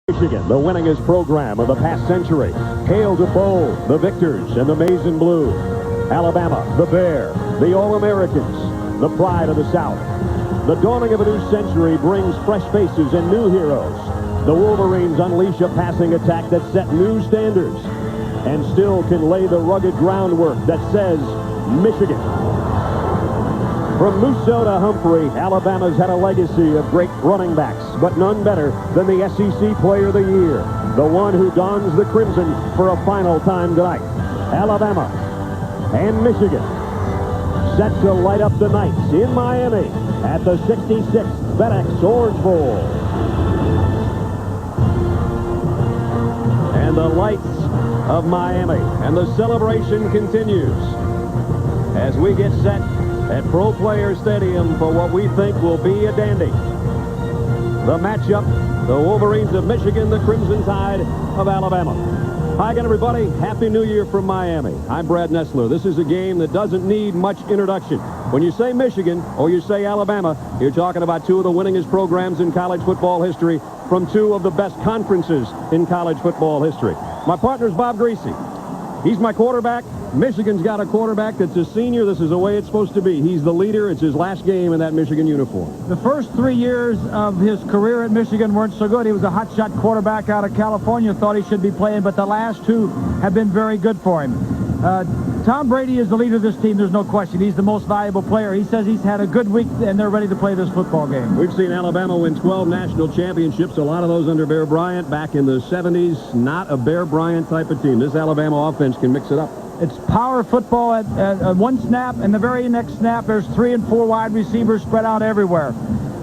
Michigan, the winningest program of the past century. Hail to Bowl, the victors in the maize and blue. Alabama, the Bear, the All-Americans, the pride of the South. The dawning of a new century brings fresh faces and new heroes. The Wolverines unleash a passing attack that set new standards and still can lay the rugged groundwork that says Michigan. From Musso to Humphrey, Alabama's had a legacy of great running backs, but none better than the SEC Player of the Year, the one who dons the crimson for a final time tonight. Alabama and Michigan set to light up the nights in Miami at the 66th FedEx Orange Bowl. And the lights of Miami and the celebration continues as we get set at Pro Player Stadium for what we think will be a dandy. The matchup, the Wolverines of Michigan, the Crimson Tide of Alabama. Hi again, everybody. Happy New Year from Miami. I'm Brad Nessler. This is a game that doesn't need much introduction. When you say Michigan or you say Alabama, you're talking about two of the winningest programs in college football history from two of the best conferences in college football history. My partner's Bob Greasy. He's my quarterback. Michigan's got a quarterback that's a senior. This is the way it's supposed to be. He's the leader. It's his last game in that Michigan uniform. The first 3 years of his career at Michigan weren't so good. He was a hotshot quarterback out of California, thought he should be playing, but the last two have been very good for him. Tom Brady is the leader of this team. There's no question. He's the most valuable player. He says he's had a good week, and they're ready to play this football game. We've seen Alabama win 12 national championships, a lot of those under Bear Bryant back in the 70s. Not a Bear Bryant type of team. This Alabama offense can mix it up. It's power football at one snap, and the very next snap, there's 3 and 4 wide receivers spread out everywhere.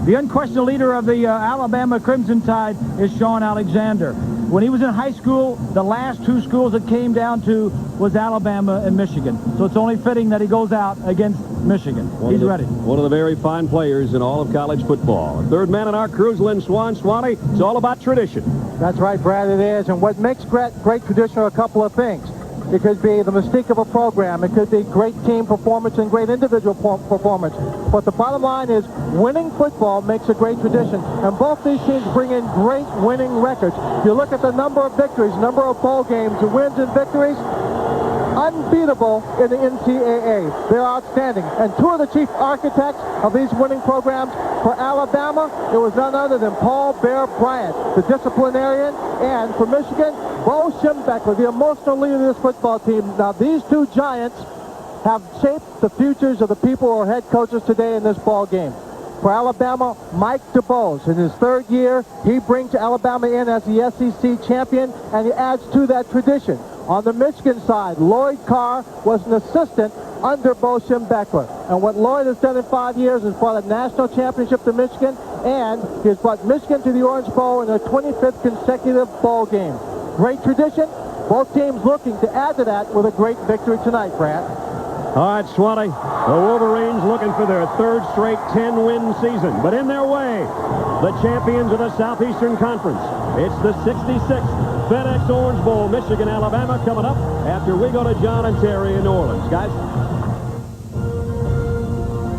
The unquestioned leader of the Alabama Crimson Tide is Shaun Alexander. When he was in high school, the last two schools it came down to was Alabama and Michigan. So it's only fitting that he goes out against Michigan. He's ready. One of the very fine players in all of college football. Third man in our crew is Lynn Swan. Swanee, it's all about tradition. That's right, Brad, it is. And what makes great tradition are a couple of things. It could be the mystique of a program. It could be great team performance and great individual performance. But the bottom line is winning football makes a great tradition. And both these teams bring in great winning records. If you look at the number of victories, number of bowl games, the wins and victories, unbeatable in the NCAA. They're outstanding. And two of the chief architects of these winning programs for Alabama, it was none other than Paul Bear Bryant, the disciplinarian, and for Michigan, Bo Schembechler, the emotional leader of this football team. Now, these two giants have shaped the futures of the people who are head coaches today in this ball game. For Alabama, Mike DuBose, in his third year, he brings Alabama in as the SEC champion, and he adds to that tradition. On the Michigan side, Lloyd Carr was an assistant under Bo Schembechler. And what Lloyd has done in 5 years is brought a national championship to Michigan, and he has brought Michigan to the Orange Bowl in their 25th consecutive bowl game. Great tradition. Both teams looking to add to that with a great victory tonight, Brad. All right, Swanee, the Wolverines looking for their third straight 10-win season. But in their way, the champions of the Southeastern Conference. It's the 66th FedEx Orange Bowl, Michigan, Alabama, coming up after we go to John and Terry in New Orleans. Guys?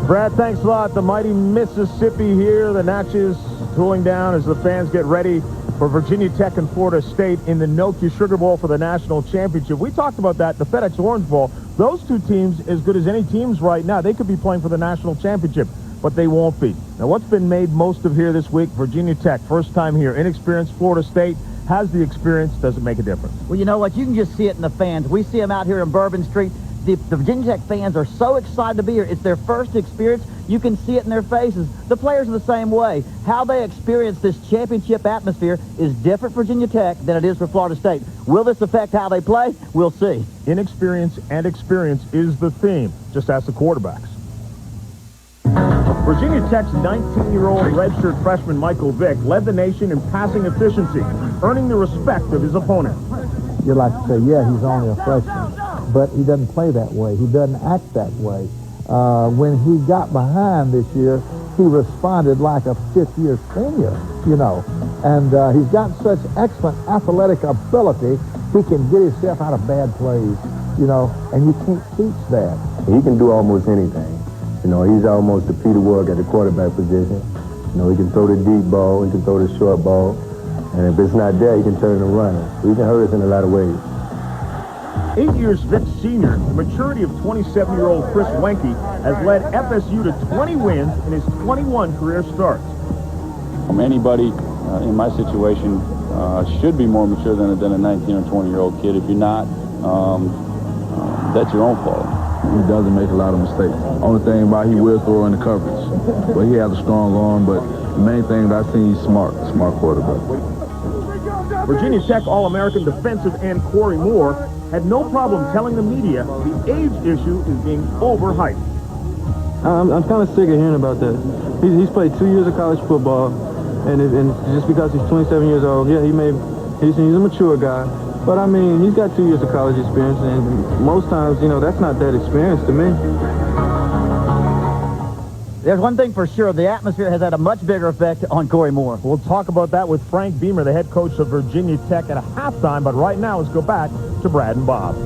Brad, thanks a lot. The mighty Mississippi here. The Natchez cooling down as the fans get ready for Virginia Tech and Florida State in the Nokia Sugar Bowl for the national championship. We talked about that, the FedEx Orange Bowl. Those two teams, as good as any teams right now, they could be playing for the national championship, but they won't be. Now, what's been made most of here this week? Virginia Tech, first time here. Inexperienced. Florida State has the experience. Does it make a difference? Well, you know what? You can just see it in the fans. We see them out here in Bourbon Street. The Virginia Tech fans are so excited to be here. It's their first experience. You can see it in their faces. The players are the same way. How they experience this championship atmosphere is different for Virginia Tech than it is for Florida State. Will this affect how they play? We'll see. Inexperience and experience is the theme. Just ask the quarterbacks. Virginia Tech's 19-year-old redshirt freshman Michael Vick led the nation in passing efficiency, earning the respect of his opponent. You'd like to say, yeah, he's only a freshman, but he doesn't play that way. He doesn't act that way. When he got behind this year, he responded like a fifth-year senior, you know. And he's got such excellent athletic ability, he can get himself out of bad plays, you know, and you can't teach that. He can do almost anything. You know, he's almost the Peter Work at the quarterback position. You know, he can throw the deep ball, he can throw the short ball. And if it's not there, he can turn and run. So he can hurt us in a lot of ways. 8 years Vic Sr., the maturity of 27-year-old Chris Wenke has led FSU to 20 wins in his 21 career starts. Anybody in my situation should be more mature than a 19 or 20-year-old kid. If you're not, that's your own fault. He doesn't make a lot of mistakes. Only thing about he will throw in the coverage. But he has a strong arm, but the main thing that I see, he's smart quarterback. Virginia Tech All-American defensive end Corey Moore had no problem telling the media the age issue is being overhyped. I'm kind of sick of hearing about that. He's played 2 years of college football, and just because he's 27 years old, yeah, he's a mature guy. But, I mean, he's got 2 years of college experience, and most times, you know, that's not that experience to me. There's one thing for sure. The atmosphere has had a much bigger effect on Corey Moore. We'll talk about that with Frank Beamer, the head coach of Virginia Tech, at a halftime. But right now, let's go back to Brad and Bob.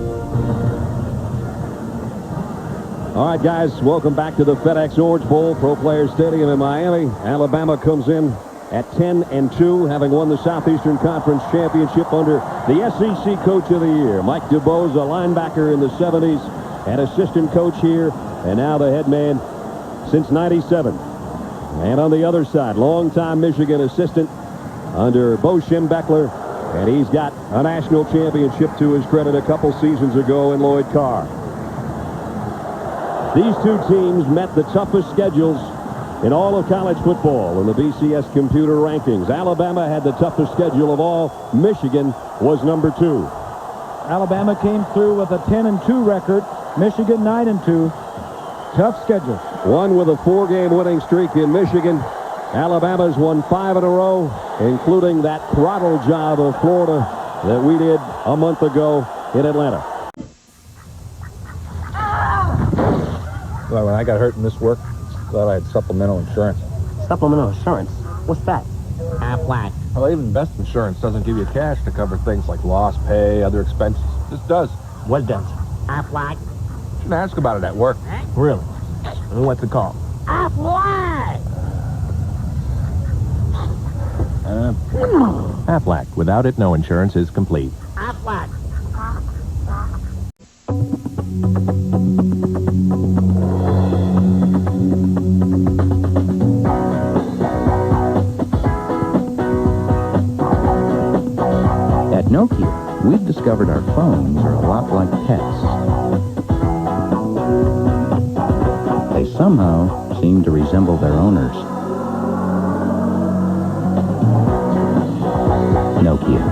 All right, guys, welcome back to the FedEx Orange Bowl, Pro Players Stadium in Miami. Alabama comes in at 10-2, having won the Southeastern Conference Championship under the SEC Coach of the Year. Mike DuBose, a linebacker in the 70s, and assistant coach here, and now the head man since 97. And on the other side, longtime Michigan assistant under Bo Schembechler, and he's got a national championship to his credit a couple seasons ago in Lloyd Carr. These two teams met the toughest schedules in all of college football in the BCS computer rankings. Alabama had the toughest schedule of all. Michigan was number 2. Alabama came through with a 10-2 record. Michigan 9-2. Tough schedule. One with a 4-game winning streak in Michigan. Alabama's won 5 in a row, including that throttle job of Florida that we did a month ago in Atlanta. Well, when I got hurt in this work, thought I had supplemental insurance. Supplemental insurance? What's that? Aflac. Well, even best insurance doesn't give you cash to cover things like lost pay, other expenses. This does. What does? Aflac. Shouldn't ask about it at work. Really? And what's it called? Aflac! Aflac. Without it, no insurance is complete. Aflac. At Nokia, we've discovered our phones are a lot like pets. They somehow seem to resemble their owners. Nokia.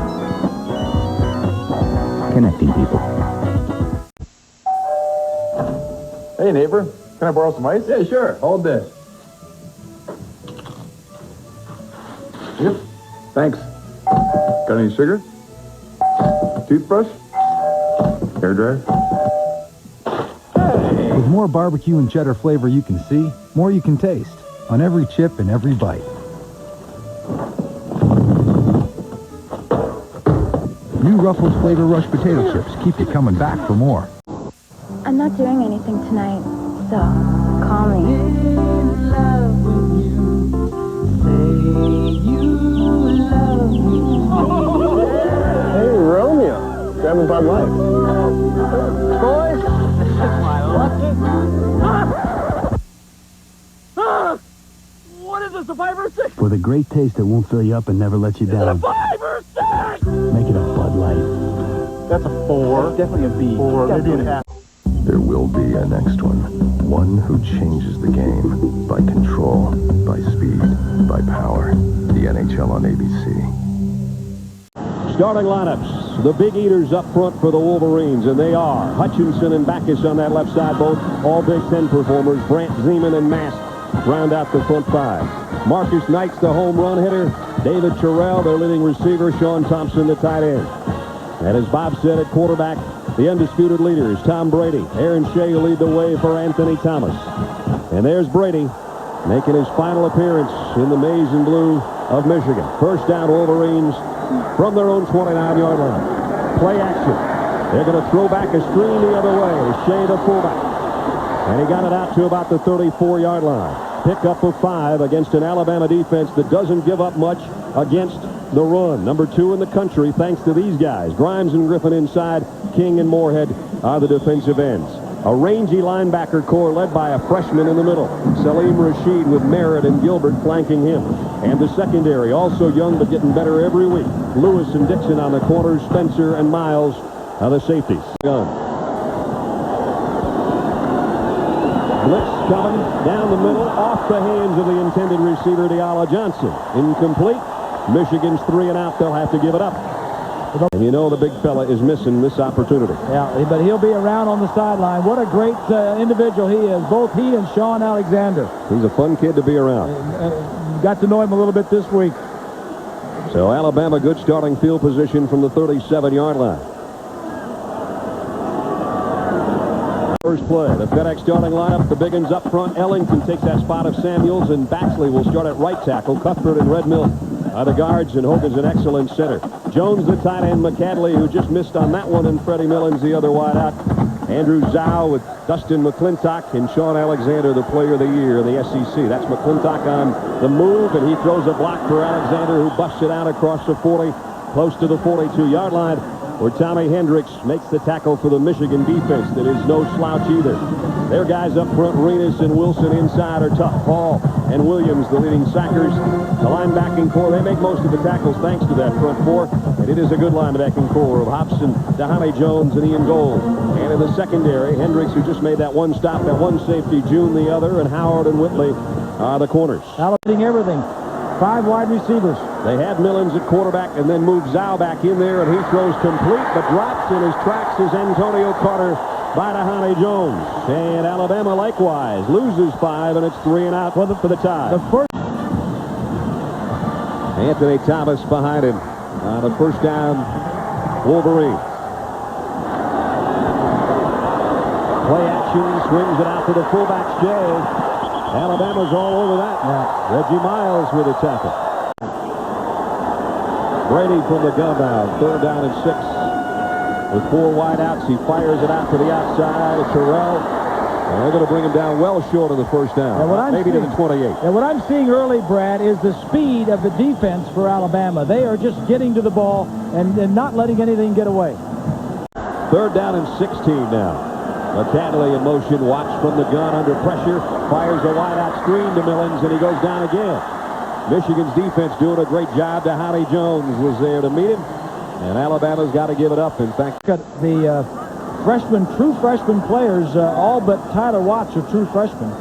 Connecting people. Hey, neighbor, can I borrow some ice? Yeah, sure. Hold this. Yep. Thanks. Got any sugar? Toothbrush? Hairdryer? With more barbecue and cheddar flavor you can see, more you can taste on every chip and every bite. New Ruffles Flavor Rush potato chips keep you coming back for more. I'm not doing anything tonight, so call me. Hey, Romeo. Grabbing Bud Light. Boys, this is my lucky... What is this, a 5 or 6? For the great taste that won't fill you up and never let you down. Is it a 5 or 6? Make it a Bud Light. That's a 4. That's definitely a B. 4, maybe a half. There will be a next one. One who changes the game by control, by speed, by power. The NHL on ABC. Starting lineups. The big eaters up front for the Wolverines, and they are Hutchinson and Backus on that left side, both all Big Ten performers. Brant Zeman and Mask round out the front 5. Marcus Knight's the home run hitter. David Terrell, their leading receiver. Sean Thompson, the tight end. And as Bob said at quarterback, the undisputed leaders, Tom Brady. Aaron Shea will lead the way for Anthony Thomas. And there's Brady making his final appearance in the maize and blue of Michigan. First down, Wolverines from their own 29-yard line. Play action. They're going to throw back a screen the other way. Shea, the fullback. And he got it out to about the 34-yard line. Pickup of 5 against an Alabama defense that doesn't give up much against the run. Number 2 in the country thanks to these guys. Grimes and Griffin inside. King and Moorhead are the defensive ends. A rangy linebacker core led by a freshman in the middle. Salim Rashid with Merritt and Gilbert flanking him. And the secondary, also young but getting better every week. Lewis and Dixon on the corners. Spencer and Miles are the safeties. Blitz coming down the middle, off the hands of the intended receiver, Deala Johnson. Incomplete. Michigan's 3 and out. They'll have to give it up. And you know the big fella is missing this opportunity. Yeah, but he'll be around on the sideline. What a great individual he is. Both he and Shaun Alexander. He's a fun kid to be around. Got to know him a little bit this week. So Alabama, good starting field position from the 37-yard line. First play, the FedEx starting lineup. The big ones up front. Ellington takes that spot of Samuels, and Baxley will start at right tackle. Cuthbert and Red Mill are the guards, and Hogan's an excellent center. Jones, the tight end. McCadley, who just missed on that one, and Freddie Millins, the other wide out. Andrew Zhao with Dustin McClintock, and Shaun Alexander, the player of the year in the SEC. That's McClintock on the move, and he throws a block for Alexander, who busts it out across the 40, close to the 42-yard line, where Tommy Hendricks makes the tackle for the Michigan defense that is no slouch either. Their guys up front, Renas and Wilson inside, are tough. Paul and Williams, the leading sackers. The linebacking core, they make most of the tackles thanks to that front four, and it is a good linebacking core of Hobson, Dahame Jones, and Ian Gold. And in the secondary, Hendricks, who just made that one stop, that one safety, June the other, and Howard and Whitley are the corners. Allocating everything. 5 wide receivers. They had Millins at quarterback and then moved Zhao back in there, and he throws complete, but drops in his tracks is Antonio Carter by Dahame Jones. And Alabama likewise loses 5, and it's 3 and out for the tie. The first. Anthony Thomas behind him on the first down. Wolverines. Play action, swings it out to the fullback, Jay. Alabama's all over that. Reggie Miles with a tackle. Brady from the gun now. 3rd down and 6. With 4 wide outs, he fires it out to the outside. Terrell. And they're going to bring him down well short of the first down. Maybe to the 28. And what I'm seeing early, Brad, is the speed of the defense for Alabama. They are just getting to the ball and not letting anything get away. 3rd down and 16 now. McCadley in motion, watch from the gun under pressure, fires a wide-out screen to Millins, and he goes down again. Michigan's defense doing a great job. Dahame Jones was there to meet him, and Alabama's got to give it up. In fact, the true freshman players, all but Tyler Watts are true freshmen,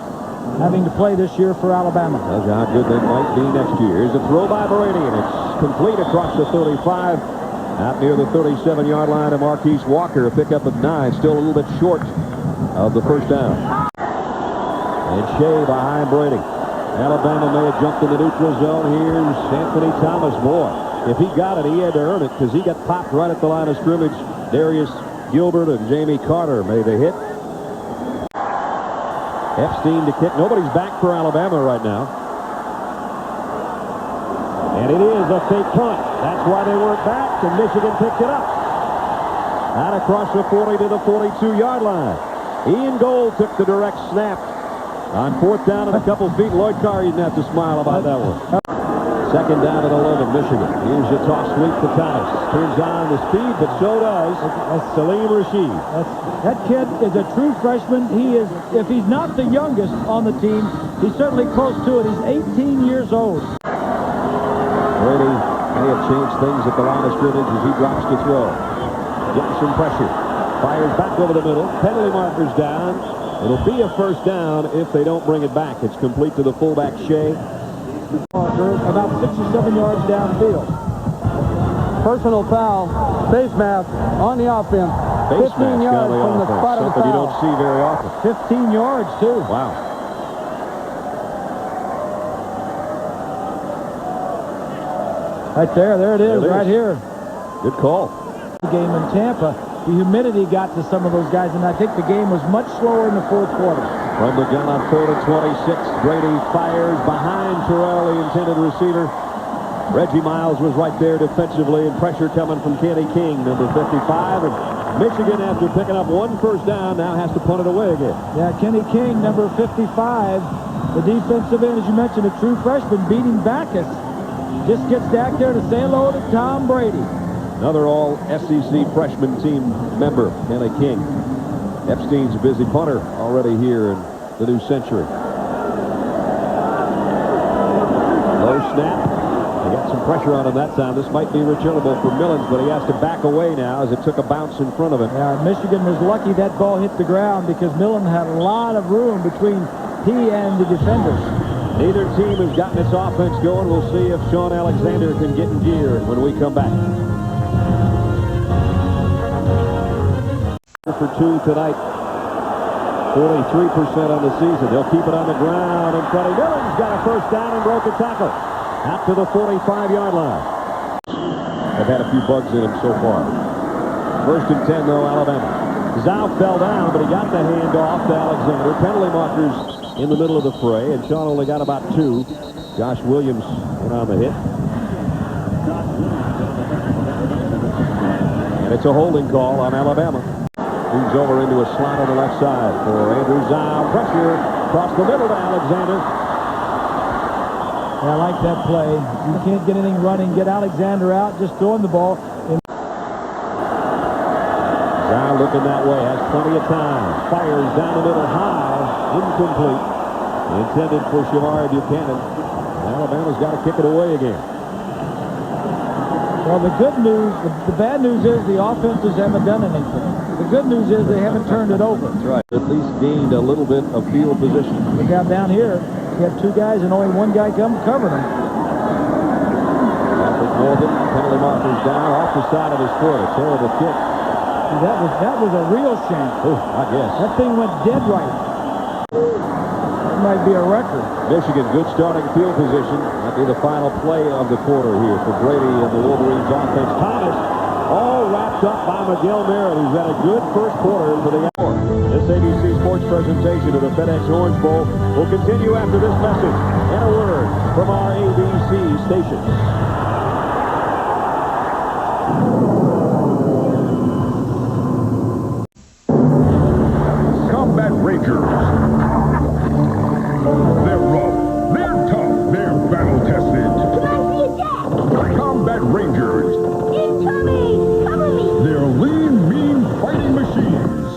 having to play this year for Alabama. Tells you how good they might be next year. Here's a throw by Brady, and it's complete across the 35. Out near the 37-yard line to Marquise Walker, a pickup of 9, still a little bit short of the first down. And Shea behind Brady. Alabama may have jumped in the neutral zone. Here's Anthony Thomas. Boy, if he got it, he had to earn it because he got popped right at the line of scrimmage. Darius Gilbert and Jamie Carter made the hit. Epstein to kick. Nobody's back for Alabama right now. And it is a fake punt. That's why they weren't back, and Michigan picked it up. Out across the 40 to the 42-yard line. Ian Gold took the direct snap. On 4th down and a couple feet, Lloyd Carr, you didn't have to smile about that one. 2nd down and 11, Michigan. Here's a toss sweep to Thomas. Turns on the speed, but so does Salim Rashid. That kid is a true freshman. He is, if he's not the youngest on the team, he's certainly close to it. He's 18 years old. Brady may have changed things at the line of scrimmage as he drops to throw. Getting some pressure. Fires back over the middle. Penalty markers down. It'll be a first down if they don't bring it back. It's complete to the fullback, Shea. About 6 or 7 yards downfield. Personal foul, face mask on the offense. 15 yards from the spot of the foul. Something you don't see very often. 15 yards, too. Wow. Right there it is, right here. Good call. The game in Tampa, the humidity got to some of those guys, and I think the game was much slower in the 4th quarter. From the gun on 3rd and 26, Brady fires behind Terrell, the intended receiver. Reggie Miles was right there defensively, and pressure coming from Kenny King, number 55. And Michigan, after picking up 1 first down, now has to punt it away again. Yeah, Kenny King, number 55, the defensive end, as you mentioned, a true freshman, beating Backus. just gets back there to say hello to Tom Brady. Another all-SEC freshman team member, Kenny King. Epstein's a busy punter already here in the new century. Low snap. They got some pressure on him that time. This might be returnable for Millens, but he has to back away now as it took a bounce in front of him. Yeah, Michigan was lucky that ball hit the ground because Millen had a lot of room between he and the defenders. Neither team has gotten its offense going. We'll see if Shaun Alexander can get in gear when we come back. For 2 tonight. 43% on the season. They'll keep it on the ground in front of Millen's got a first down and broke a tackle. Out to the 45-yard line. They've had a few bugs in him so far. 1st and 10, though, Alabama. Zhao fell down, but he got the handoff to Alexander. Penalty markers in the middle of the fray, and Shaun only got about 2. Josh Williams went on the hit. And it's a holding call on Alabama. Moves over into a slot on the left side for Andrew Zhao. Pressure across the middle to Alexander. Yeah, I like that play. You can't get anything running. Get Alexander out. Just throwing the ball. Zhao looking that way. Has plenty of time. Fires down the middle high. Incomplete. Intended for Shamar Buchanan. Alabama's got to kick it away again. Well, the good news, the bad news is the offenses haven't done anything. The good news is they haven't turned it over. That's right. At least gained a little bit of field position. Look out down here. You have 2 guys and only 1 guy covering them. Patrick Morgan, penalty markers down off the side of his foot. A terrible kick. See, that was a real shame. Oh, I guess. That thing went dead right. That might be a record. Michigan, good starting field position. Might be the final play of the quarter here for Brady and the Wolverines offense. Thomas, all wrapped up by Miguel Merritt, who's had a good first quarter for the hour. This ABC Sports presentation of the FedEx Orange Bowl will continue after this message and a word from our ABC station. Combat Rangers. They're rough, they're tough, they're battle-tested. Can I see a jack? Combat Rangers. Incoming! Cover me! They're lean, mean fighting machines.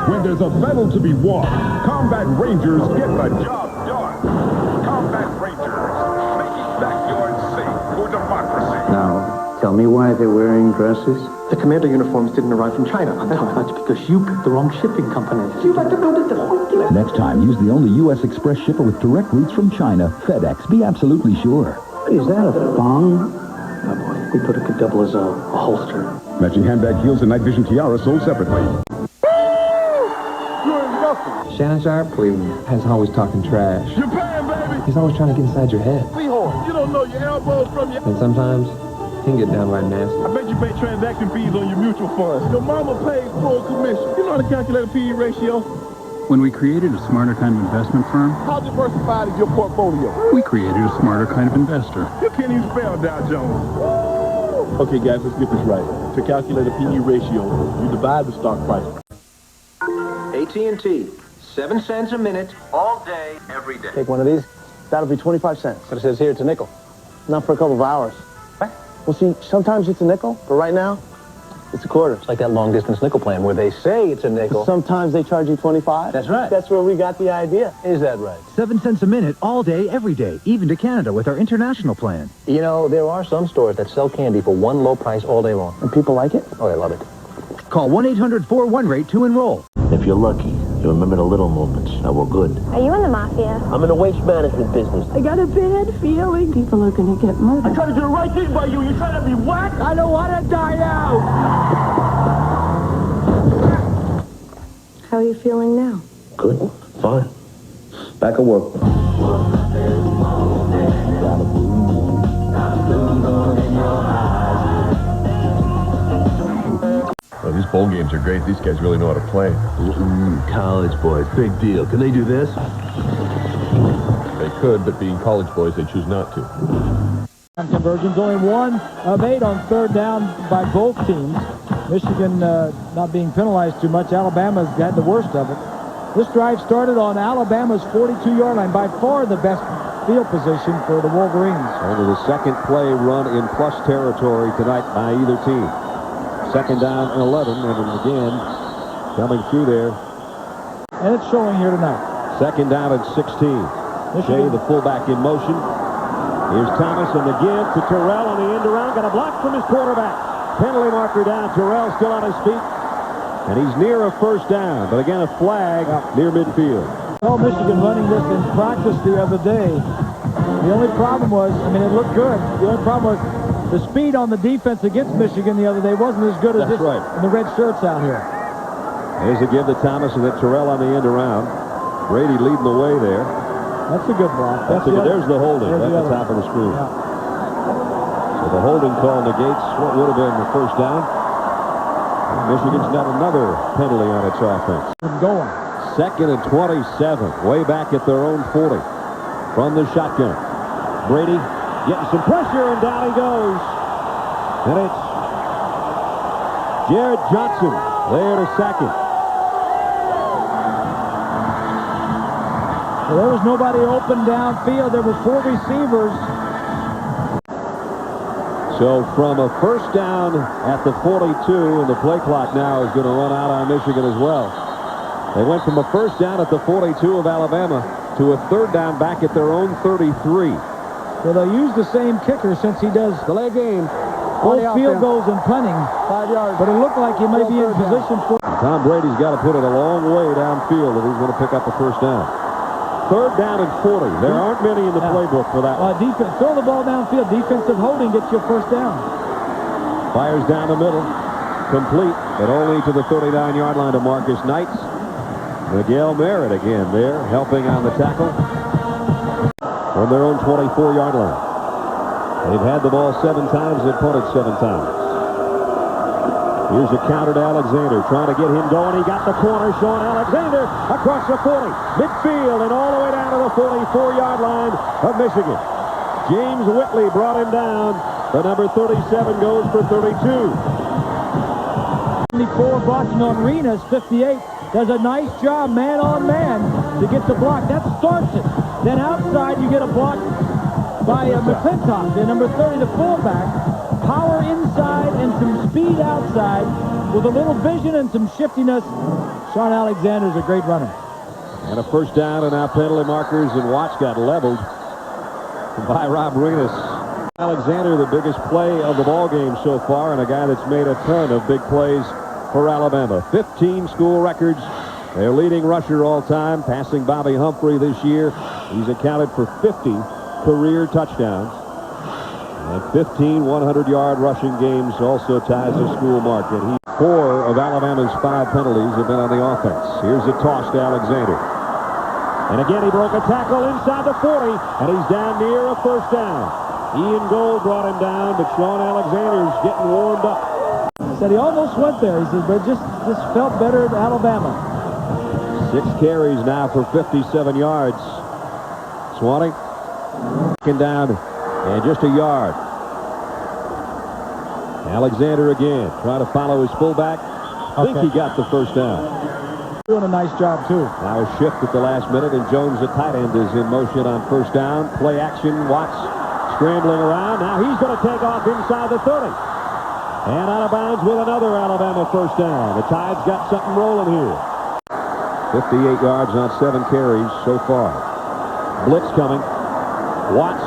When there's a battle to be won, Combat Rangers get the job done. Combat Rangers, making backyards safe for democracy. Now, tell me why they're wearing dresses. The commando uniforms didn't arrive from China. That's because you picked the wrong shipping company. Next time, use the only U.S. Express shipper with direct routes from China. FedEx. Be absolutely sure. Is that a thong? Oh boy, we thought it could double as a holster. Matching handbag heels and night vision tiara sold separately. Shannon Sharp, believe me, has always talking trash. You're paying, baby! He's always trying to get inside your head. Seahorse, you don't know your elbows from your... And sometimes, he can get downright nasty. I bet you pay transaction fees on your mutual funds. Your mama pays full commission. You know how to calculate a P/E ratio? When we created a smarter kind of investment firm, How diversified is your portfolio? we created a smarter kind of investor. You can't even spell Dow Jones. Okay, guys, let's get this right. To calculate a P/E ratio, you divide the stock price. AT&T, 7 cents a minute, all day, every day. Take one of these. That'll be 25 cents. But it says here it's a nickel. Not for a couple of hours. What? Well, see, sometimes it's a nickel, but right now, it's a quarter. It's like that long-distance nickel plan where they say it's a nickel. Sometimes they charge you 25. That's right. That's where we got the idea. Is that right? 7 cents a minute, all day, every day, even to Canada with our international plan. You know, there are some stores that sell candy for one low price all day long. And people like it? Oh, they love it. Call 1-800-41-RATE to enroll. If you're lucky, you remember the little moments that were good. Are you in the mafia? I'm in the waste management business. I got a bad feeling. People are going to get murdered. I tried to do the right thing by you. You trying to be whacked? I don't want to die out. How are you feeling now? Good. Fine. Back at work. Well, these bowl games are great. These guys really know how to play. College boys. Big deal. Can they do this? They could, but being college boys, they choose not to. Conversions, only 1 of 8 on 3rd down by both teams. Michigan not being penalized too much. Alabama's had the worst of it. This drive started on Alabama's 42-yard line, by far the best field position for the Wolverines. Only the second play run in plus territory tonight by either team. Second down and 11, and again coming through there. And it's showing here tonight. Second down and 16. Shea, the fullback, in motion. Here's Thomas, and again to Terrell on the end around. Got a block from his quarterback. Penalty marker down. Terrell still on his feet. And he's near a first down. But again, a flag near midfield. Well, Michigan running this in practice the other day. The only problem was, I mean, it looked good. The only problem was the speed on the defense against Michigan the other day wasn't as good as this in the red shirts out here. Here's a give to Thomas and then Terrell on the end around. Brady leading the way there. That's a good block. There's the holding at the top of the screen. Yeah. So the holding call negates what would have been the first down. And Michigan's got another penalty on its offense. Going. Second and 27, way back at their own 40 from the shotgun. Brady getting some pressure, and down he goes. And it's Jared Johnson there to sack him. Well, there was nobody open downfield. There were 4 receivers. So from a first down at the 42, and the play clock now is going to run out on Michigan as well. They went from a first down at the 42 of Alabama to a third down back at their own 33. Well, they'll use the same kicker since he does Delay game. both field goals and punting. 5 yards. But it looked like he may be in position for... Tom Brady's got to put it a long way downfield if he's going to pick up a first down. Third down and 40. There aren't many in the playbook for that one. Defense, throw the ball downfield. Defensive holding gets you a first down. Fires down the middle. Complete, but only to the 39-yard line of Marcus Knights. Miguel Merritt again there, helping on the tackle from their own 24-yard line. They've had the ball 7 times. They've punted 7 times. Here's a counter to Alexander, trying to get him going. He got the corner. Shaun Alexander across the 40, midfield, and all the way down to the 44-yard line of Michigan. James Whitley brought him down. The number 37 goes for 32. 74 blocking on Renas. 58 does a nice job, man on man, to get the block. That starts it. Then outside, you get a block by McClintock, the number 30, the fullback. Power inside and some speed outside with a little vision and some shiftiness. Shaun Alexander's a great runner. And a first down, and now penalty markers, and Watts got leveled by Rob Renas. Alexander, the biggest play of the ball game so far, and a guy that's made a ton of big plays for Alabama. 15 school records. Their leading rusher all time, passing Bobby Humphrey this year. He's accounted for 50 career touchdowns. And 15 100-yard rushing games also ties a school mark. And 4 of Alabama's 5 penalties have been on the offense. Here's a toss to Alexander. And again, he broke a tackle inside the 40, and he's down near a first down. Ian Gold brought him down, but Shaun Alexander's getting warmed up. Said he almost went there. He said, but just felt better at Alabama. 6 carries now for 57 yards. Swanee, second down and just a yard. Alexander again, trying to follow his fullback. I think he got the first down. Doing a nice job, too. Now a shift at the last minute, and Jones, the tight end, is in motion on first down. Play action, Watts scrambling around. Now he's going to take off inside the 30. And out of bounds with another Alabama first down. The Tide's got something rolling here. 58 yards on 7 carries so far. Blitz coming. Watts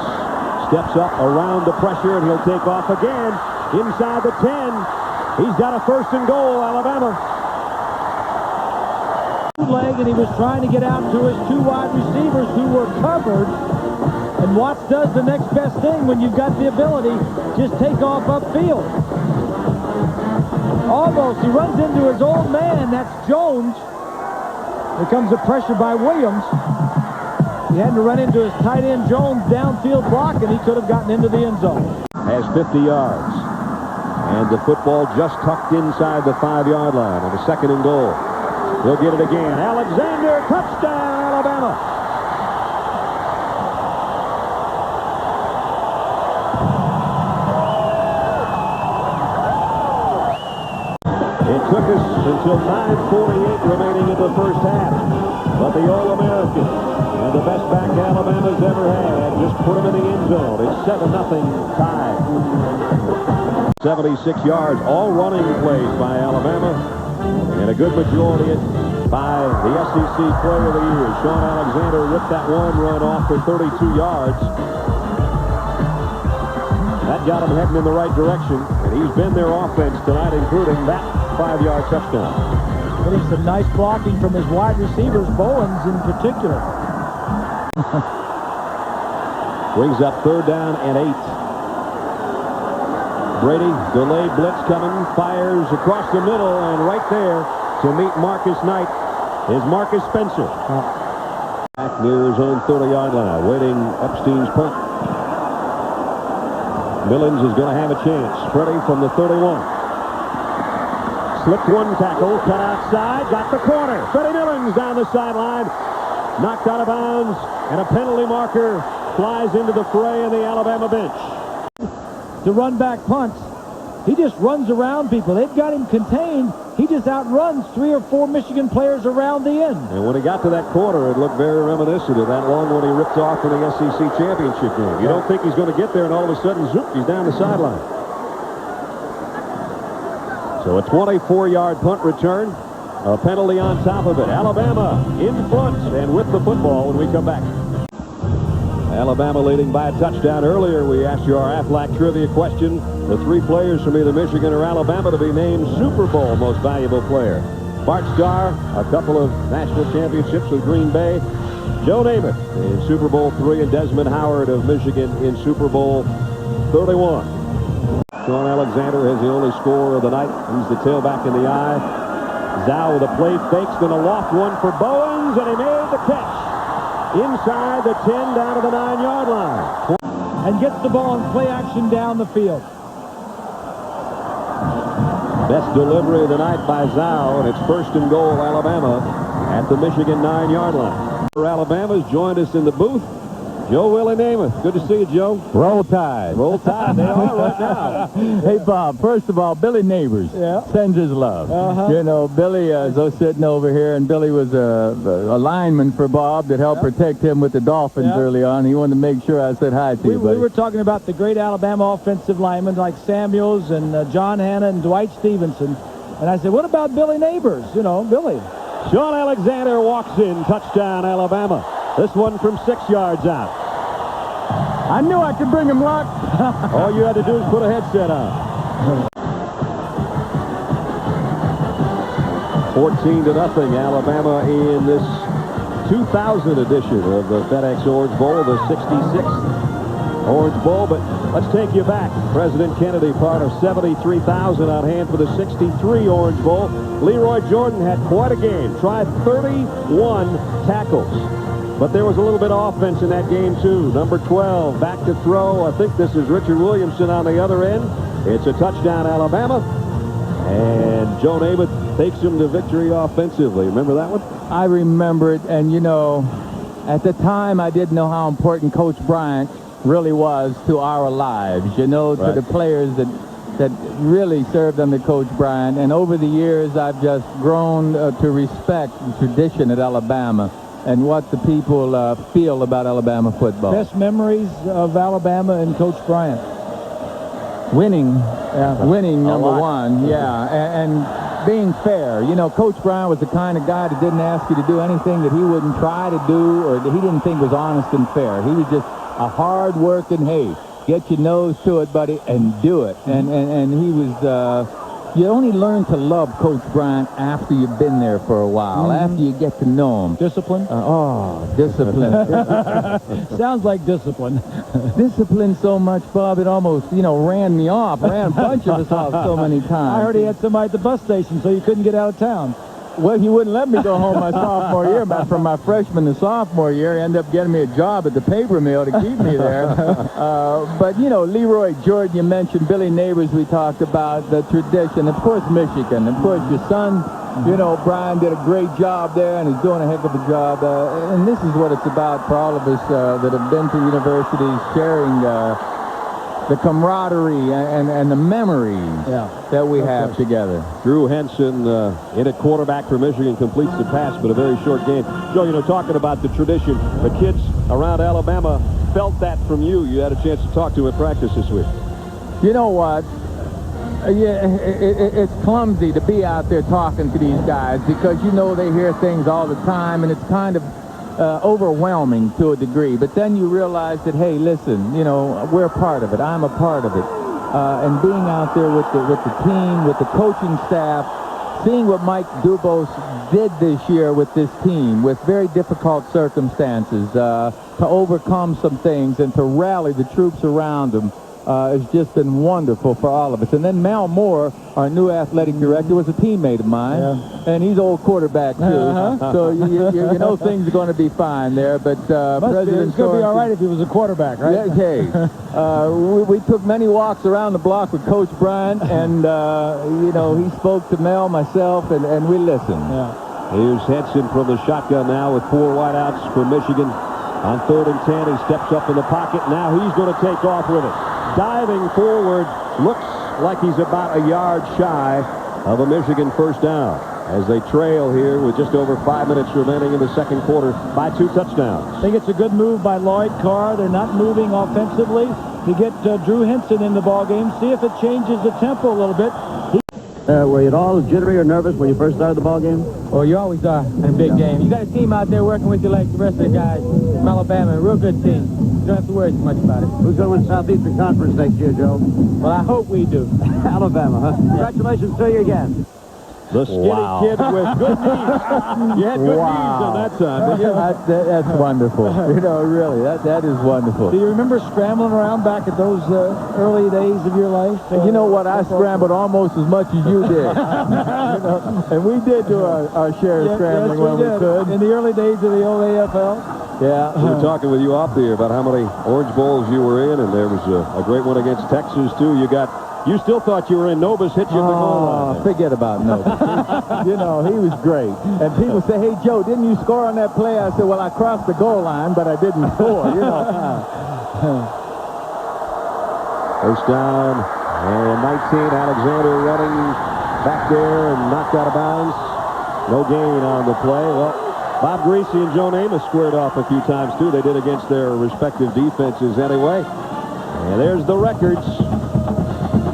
steps up around the pressure, and he'll take off again inside the 10. He's got a first and goal, Alabama. Leg, and he was trying to get out to his 2 wide receivers who were covered. And Watts does the next best thing when you've got the ability. Just take off upfield. Almost. He runs into his old man. That's Jones. Here comes the pressure by Williams. He had to run into his tight end Jones downfield block, and he could have gotten into the end zone. Has 50 yards. And the football just tucked inside the 5-yard line on the second and goal. He'll get it again. Alexander, touchdown, Alabama. It took us until 9:48 remaining in the first half. But the All-American and the best back Alabama's ever had just put him in the end zone. It's 7-0 tie. 76 yards, all running plays by Alabama, and a good majority by the SEC Player of the Year. Shaun Alexander ripped that one run off for 32 yards. That got him heading in the right direction, and he's been their offense tonight, including that 5-yard touchdown. Getting some nice blocking from his wide receivers, Bowens in particular. Brings up 3rd down and 8. Brady, delayed blitz coming, fires across the middle, and right there to meet Marcus Knight is Marcus Spencer. Back near his own 30-yard line, waiting Epstein's punt. Millens is going to have a chance. Freddie from the 31. Slipped one tackle, cut outside, got the corner. Freddie Millens down the sideline, knocked out of bounds, and a penalty marker flies into the fray in the Alabama bench. To run back punts, he just runs around people. They've got him contained. He just outruns 3 or 4 Michigan players around the end. And when he got to that corner, it looked very reminiscent of that long one he ripped off in the SEC championship game. You don't think he's going to get there, and all of a sudden, zoop, he's down the sideline. So a 24-yard punt return, a penalty on top of it. Alabama in front and with the football when we come back. Alabama leading by a touchdown. Earlier, we asked you our Aflac trivia question. The 3 players from either Michigan or Alabama to be named Super Bowl most valuable player. Bart Starr, a couple of national championships with Green Bay. Joe Namath in Super Bowl 3, and Desmond Howard of Michigan in Super Bowl 31. Shaun Alexander has the only score of the night. He's the tailback in the eye. Zhao with a play fake's going to loft one for Bowens, and he made the catch. Inside the 10 down to the 9-yard line. And gets the ball in play action down the field. Best delivery of the night by Zhao, and it's 1st and goal Alabama at the Michigan 9-yard line. Alabama's joined us in the booth. Joe Willie Namath. Good to see you, Joe. Roll Tide. Roll Tide. They are right now. Hey, Bob, first of all, Billy Neighbors sends his love. You know, Billy is sitting over here, and Billy was a lineman for Bob that helped protect him with the Dolphins early on. He wanted to make sure I said hi to you, buddy. We were talking about the great Alabama offensive linemen like Samuels and John Hanna and Dwight Stevenson. And I said, what about Billy Neighbors? You know, Billy. Shaun Alexander walks in. Touchdown, Alabama. This one from 6 yards out. I knew I could bring him luck. All you had to do is put a headset on. 14-0 Alabama in this 2000 edition of the FedEx Orange Bowl, the 66th Orange Bowl. But let's take you back. President Kennedy, part of 73,000 on hand for the 63 Orange Bowl. Leroy Jordan had quite a game. Tried 31 tackles. But there was a little bit of offense in that game, too. Number 12, back to throw. I think this is Richard Williamson on the other end. It's a touchdown, Alabama. And Joe Namath takes him to victory offensively. Remember that one? I remember it. And, you know, at the time, I didn't know how important Coach Bryant really was to our lives. You know, to the players that really served under Coach Bryant. And over the years, I've just grown to respect the tradition at Alabama and what the people feel about Alabama football. Best memories of Alabama and Coach Bryant? Winning. Winning, number one. And being fair. You know, Coach Bryant was the kind of guy that didn't ask you to do anything that he wouldn't try to do or that he didn't think was honest and fair. He was just a hard-working, hey, get your nose to it, buddy, and do it. And he was... you only learn to love Coach Bryant after you've been there for a while, after you get to know him. Discipline? Discipline. Sounds like discipline. Discipline so much, Bob, it almost, ran me off, ran a bunch of us off so many times. I heard he had somebody at the bus station, so you couldn't get out of town. Well, he wouldn't let me go home my sophomore year, but from my freshman to sophomore year, he ended up getting me a job at the paper mill to keep me there. But, Leroy Jordan, you mentioned, Billy Neighbors, we talked about, the tradition. Of course, Michigan. Of course, your son, Brian did a great job there and is doing a heck of a job. And this is what it's about for all of us that have been to universities, sharing the camaraderie and the memories that we have together. Drew Henson in at quarterback for Michigan completes the pass, but a very short game. Joe, you know, talking about the tradition, the kids around Alabama felt that from you. You had a chance to talk to him at practice this week. You know what? It's clumsy to be out there talking to these guys because you know they hear things all the time, and it's kind of overwhelming to a degree. But then you realize that, hey, listen, you know, we're a part of it. I'm a part of it. And being out there with the team, with the coaching staff, seeing what Mike Dubose did this year with this team, with very difficult circumstances, to overcome some things and to rally the troops around them, has just been wonderful for all of us. And then Mal Moore, our new athletic director, was a teammate of mine, and he's old quarterback too. So you know things are going to be fine there. But President it's going to be all right if he was a quarterback, right? Yeah, hey, we took many walks around the block with Coach Bryant, and you know, he spoke to Mel, myself, and we listened. Here's Henson from the shotgun now with 4 wideouts for Michigan. On 3rd and 10, he steps up in the pocket. Now he's going to take off with it. Diving forward, looks like he's about a yard shy of a Michigan first down as they trail here with just over 5 minutes remaining in the second quarter by 2 touchdowns. I think it's a good move by Lloyd Carr. They're not moving offensively to get Drew Henson in the ballgame. See if it changes the tempo a little bit. Were you at all jittery or nervous when you first started the ball game? Well, you always are in a big game. You got a team out there working with you like the rest of the guys from Alabama. A real good team. You don't have to worry too much about it. Who's going to win Southeastern Conference next year, Joe? Well, I hope we do. Alabama, huh? Congratulations to you again. The skinny kid with good knees. You had good knees on that time. That's wonderful. You know, really, that is wonderful. Do you remember scrambling around back at those early days of your life? You know what? I scrambled almost as much as you did. You know, and we did do our share of scrambling when we could. In the early days of the old AFL? Yeah. We were talking with you off the air about how many Orange Bowls you were in, and there was a great one against Texas, too. You still thought you were in. Novus hit you in the goal line. Forget about Novus. You know, he was great. And people say, hey, Joe, didn't you score on that play? I said, well, I crossed the goal line, but I didn't score, you know. First down, and 19, Alexander running back there and knocked out of bounds. No gain on the play. Well, Bob Greasy and Joe Namath squared off a few times, too. They did against their respective defenses anyway. And there's the records.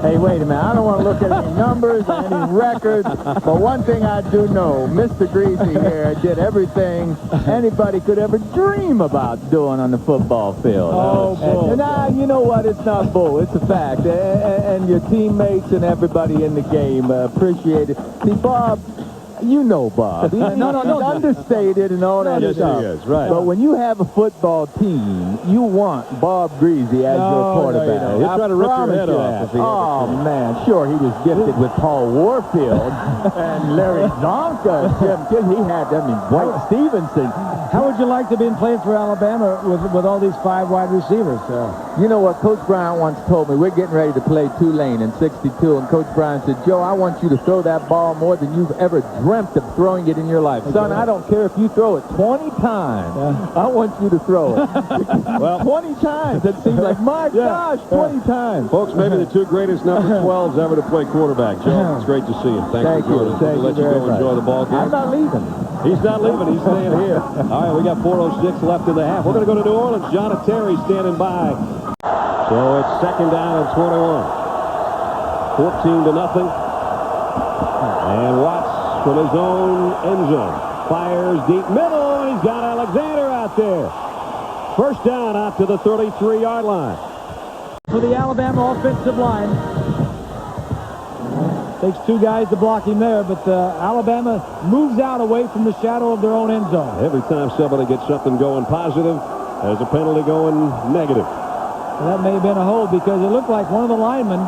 Hey, wait a minute. I don't want to look at any numbers or any records, but one thing I do know, Mr. Greasy here did everything anybody could ever dream about doing on the football field. Oh, bull. And you know what? It's not bull. It's a fact. And your teammates and everybody in the game appreciate it. See, Bob, you know Bob. He's understated and all that stuff. Yes, he is, right. But when you have a football team, you want Bob Greasy as your quarterback. He'll try to rip your head off if he Oh, man, sure, he was gifted with Paul Warfield and Larry Zonka. He had, Dwight Stevenson. How would you like to be playing for Alabama with all these 5 wide receivers? You know what Coach Bryant once told me? We're getting ready to play Tulane in 62, and Coach Bryant said, Joe, I want you to throw that ball more than you've ever dreamt of throwing it in your life. Son, I don't care if you throw it 20 times. I want you to throw it. Well, 20 times. It seems like, my gosh, 20 times. Folks, maybe the 2 greatest number 12s ever to play quarterback. Joe, it's great to see you. Thank you for joining us. We'll let you go enjoy the ball game. I'm not leaving. He's not leaving. He's staying here. All right, we got 4:06 left in the half. We're going to go to New Orleans. John and Terry standing by. So it's second down and 21. 14-0. And Watts from his own end zone fires deep middle. He's got Alexander out there. First down out to the 33-yard line. For the Alabama offensive line. Takes 2 guys to block him there, but Alabama moves out away from the shadow of their own end zone. Every time somebody gets something going positive, there's a penalty going negative. And that may have been a hold because it looked like one of the linemen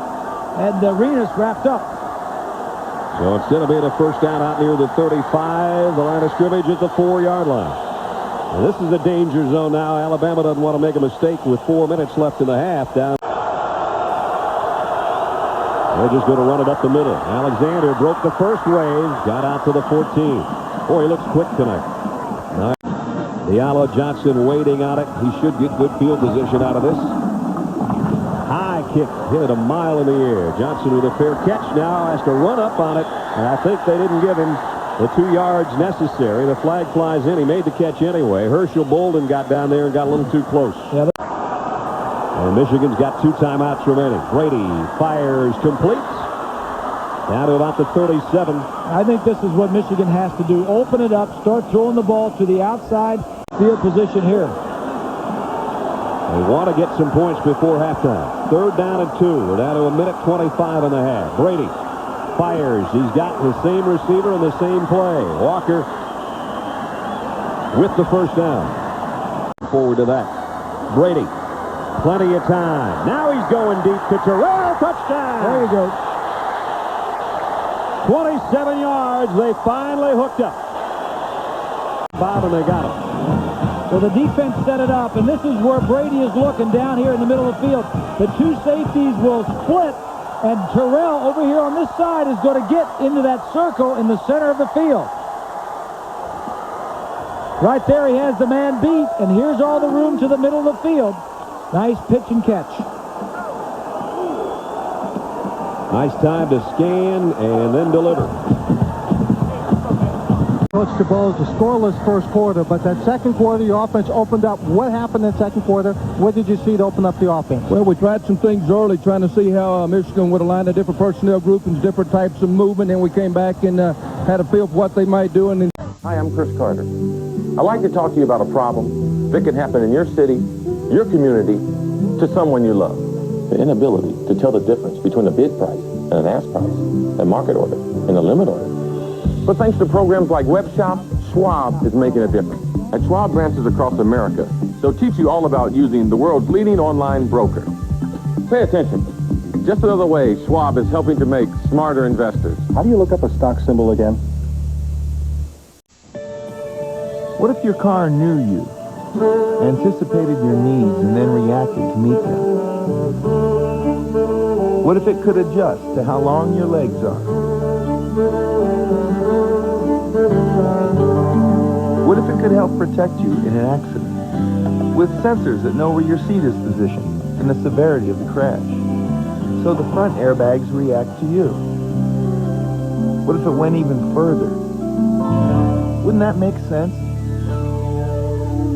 had Renus wrapped up. So instead of being a first down out near the 35, the line of scrimmage is the 4-yard line. And this is a danger zone now. Alabama doesn't want to make a mistake with 4 minutes left in the half. Down. They're just going to run it up the middle. Alexander broke the first wave, got out to the 14. Boy, he looks quick tonight. Diallo Johnson waiting on it. He should get good field position out of this. High kick hit a mile in the air. Johnson with a fair catch now has to run up on it, and I think they didn't give him the 2 yards necessary. The flag flies in. He made the catch anyway. Herschel Bolden got down there and got a little too close. Yeah, and Michigan's got 2 timeouts remaining. Brady fires, completes. Down to about the 37. I think this is what Michigan has to do. Open it up, start throwing the ball to the outside field position here. They want to get some points before halftime. 3rd down and 2. We're down to 1:25 and a half. Brady fires. He's got the same receiver and the same play. Walker with the first down. Forward to that. Brady. Plenty of time. Now he's going deep to Terrell. Touchdown. There you go. 27 yards. They finally hooked up. Bob, and they got him. So the defense set it up, and this is where Brady is looking down here in the middle of the field. The 2 safeties will split, and Terrell over here on this side is going to get into that circle in the center of the field. Right there, he has the man beat, and here's all the room to the middle of the field. Nice pitch and catch. Nice time to scan and then deliver. Coach DeBose, a scoreless first quarter, but that second quarter, your offense opened up. What happened in the second quarter? What did you see to open up the offense? Well, we tried some things early, trying to see how Michigan would align the different personnel groupings, different types of movement, and we came back and had a feel for what they might do. And Hi, I'm Chris Carter. I'd like to talk to you about a problem that can happen in your city, your community, to someone you love. The inability to tell the difference between a bid price and an ask price, a market order and a limit order. But thanks to programs like Web Shop, Schwab is making a difference. At Schwab branches across America, they'll teach you all about using the world's leading online broker. Pay attention. Just another way Schwab is helping to make smarter investors. How do you look up a stock symbol again? What if your car knew you, anticipated your needs, and then reacted to meet them? What if it could adjust to how long your legs are? What if it could help protect you in an accident? With sensors that know where your seat is positioned and the severity of the crash, so the front airbags react to you. What if it went even further? Wouldn't that make sense?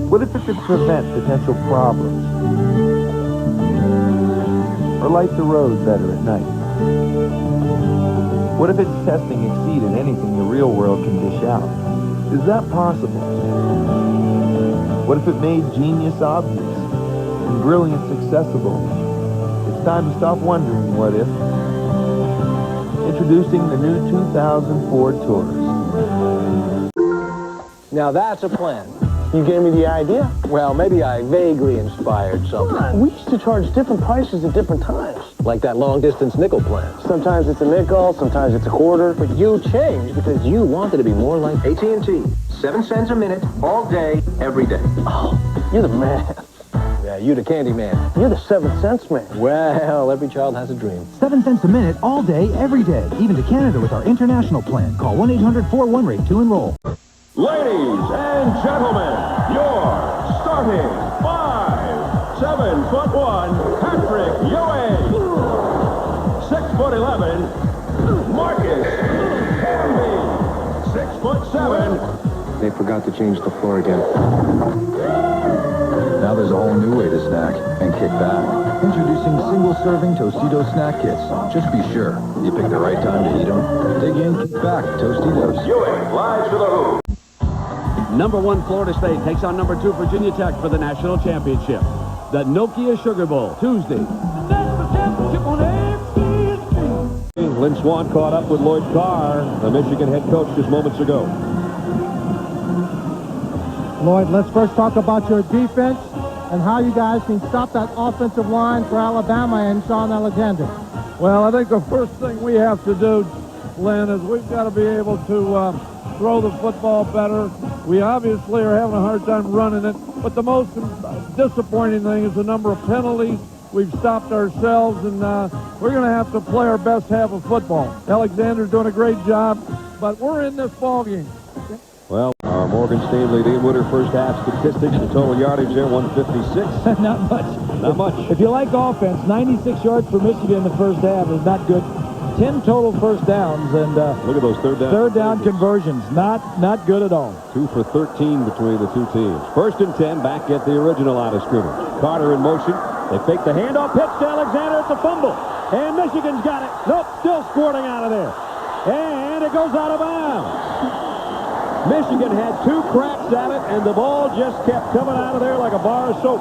What if it could prevent potential problems? Or light the road better at night? What if its testing exceeded anything the real world can dish out? Is that possible? What if it made genius obvious and brilliance accessible? It's time to stop wondering what if. Introducing the new 2000 Ford Taurus. Now that's a plan. You gave me the idea? Well, maybe I vaguely inspired something. We used to charge different prices at different times. Like that long-distance nickel plan. Sometimes it's a nickel, sometimes it's a quarter. But you changed because you wanted to be more like AT&T. 7 cents a minute, all day, every day. Oh, you're the man. Yeah, you the candy man. You're the 7 cents man. Well, every child has a dream. 7 cents a minute, all day, every day. Even to Canada with our international plan. Call 1-800-41-RATE to enroll. Ladies and gentlemen, your starting 5'7", Patrick Ewing. 6'11", Marcus Camby. 6'7". They forgot to change the floor again. Now there's a whole new way to snack and kick back. Introducing single-serving Tostitos snack kits. Just be sure you pick the right time to eat them. Dig in, kick back, Tostitos. Ewing flies to the hoop. Number 1 Florida State takes on number 2 Virginia Tech for the national championship. The Nokia Sugar Bowl, Tuesday. Lynn Swann caught up with Lloyd Carr, the Michigan head coach, just moments ago. Lloyd, let's first talk about your defense and how you guys can stop that offensive line for Alabama and Shaun Alexander. Well, I think the first thing we have to do, Lynn, is we've got to be able to throw the football better. We obviously are having a hard time running it, but the most disappointing thing is the number of penalties. We've stopped ourselves, and we're going to have to play our best half of football. Alexander's doing a great job, but we're in this ball game. Well, our Morgan Stanley Dean Witter first half statistics. The total yardage there, 156. Not much. Not much. If you like offense, 96 yards for Michigan in the first half is not good. 10 total first downs, and look at those third down conversions. Not good at all. 2 for 13 between the two teams. 1st and 10, back at the original line of scrimmage. Carter in motion. They fake the handoff, pitch to Alexander. It's a fumble, and Michigan's got it. Nope, still squirting out of there, and it goes out of bounds. Michigan had 2 cracks at it, and the ball just kept coming out of there like a bar of soap.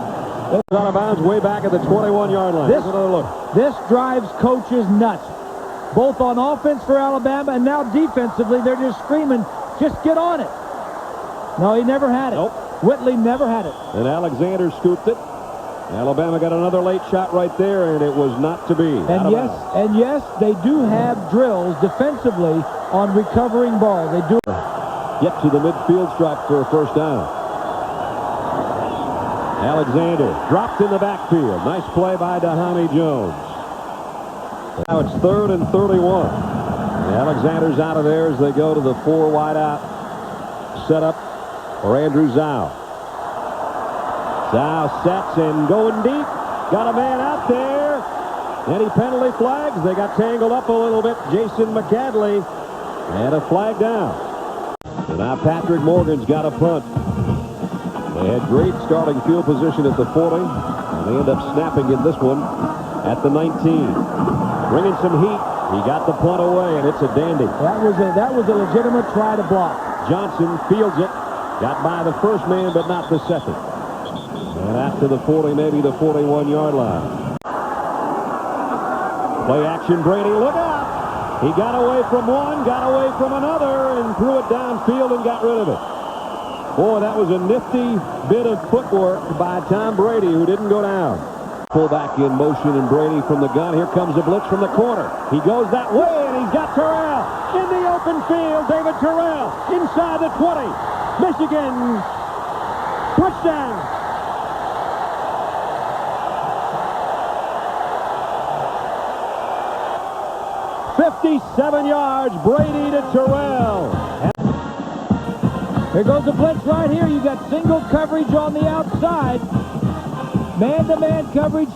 It was out of bounds way back at the 21-yard line. This drives coaches nuts, both on offense for Alabama and now defensively. They're just screaming, just get on it. No, he never had it. Nope. Whitley never had it. And Alexander scooped it. Alabama got another late shot right there, and it was not to be. And yes, they do have drills defensively on recovering ball. They do. Get to the midfield stripe for a first down. Alexander dropped in the backfield. Nice play by Dahami Jones. Now it's 3rd and 31. Alexander's out of there as they go to the 4 wide out setup for Andrew Zhao. Zhao sets and going deep. Got a man out there. Any penalty flags? They got tangled up a little bit. Jason McCadley, and a flag down. And now Patrick Morgan's got a punt. They had great starting field position at the 40, and they end up snapping in this one at the 19. Bringing some heat. He got the punt away, and it's a dandy. That was a legitimate try to block. Johnson fields it. Got by the first man, but not the second. And after the 40, maybe the 41-yard line. Play action, Brady. Look out! He got away from one, got away from another, and threw it downfield and got rid of it. Boy, that was a nifty bit of footwork by Tom Brady, who didn't go down. Fullback in motion, and Brady from the gun. Here comes the blitz from the corner. He goes that way, and he's got Terrell in the open field. David Terrell inside the 20. Michigan touchdown. "57 yards, Brady to Terrell." Here goes the blitz right here. You got single coverage on the outside. Man-to-man coverage.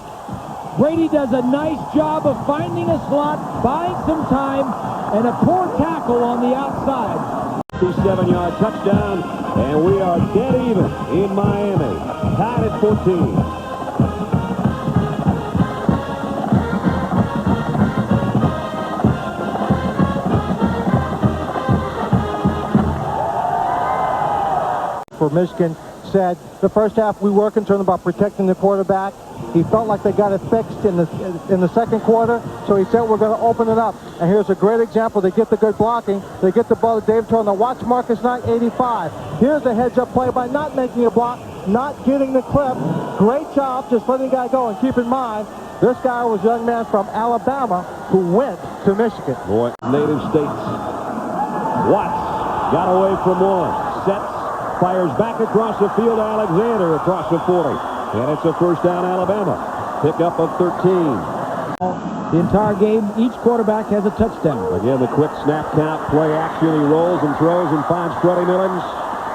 Brady does a nice job of finding a slot, buying some time, and a poor tackle on the outside. 57-yard touchdown, and we are dead even in Miami. Tied at 14. For Michigan said the first half we were concerned about protecting the quarterback. He felt like they got it fixed in the second quarter, so he said we're going to open it up. And here's a great example. They get the good blocking. They get the ball to Dave Turner. Watch Marcus Knight, 85. Here's a heads-up play by not making a block, not getting the clip. Great job just letting the guy go. And keep in mind, this guy was a young man from Alabama who went to Michigan. Boy, native states. Watts got away from one. Sets. Fires back across the field to Alexander across the 40. And it's a first down, Alabama. Pickup of 13. The entire game, each quarterback has a touchdown. Again, the quick snap count, play action. He rolls and throws and finds Freddie Millens.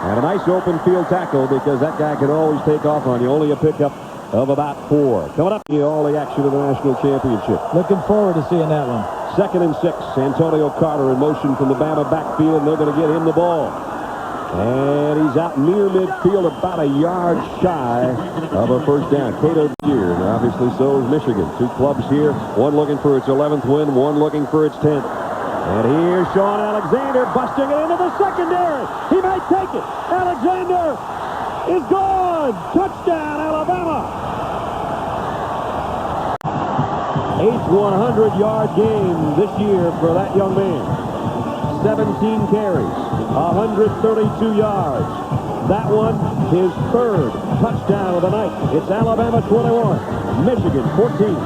And a nice open field tackle because that guy can always take off on you. Only a pickup of about 4. Coming up, all the action of the national championship. Looking forward to seeing that one. 2nd and 6. Antonio Carter in motion from the Bama backfield, and they're going to get him the ball. And he's out near midfield, about a yard shy of a first down. Cato here, and obviously so is Michigan. 2 clubs here, one looking for its 11th win, one looking for its 10th. And here's Shaun Alexander busting it into the secondary. He might take it. Alexander is gone. Touchdown, Alabama. 8th 100-yard game this year for that young man. 17 carries, 132 yards. That one, his 3rd touchdown of the night. It's Alabama 21, Michigan 14.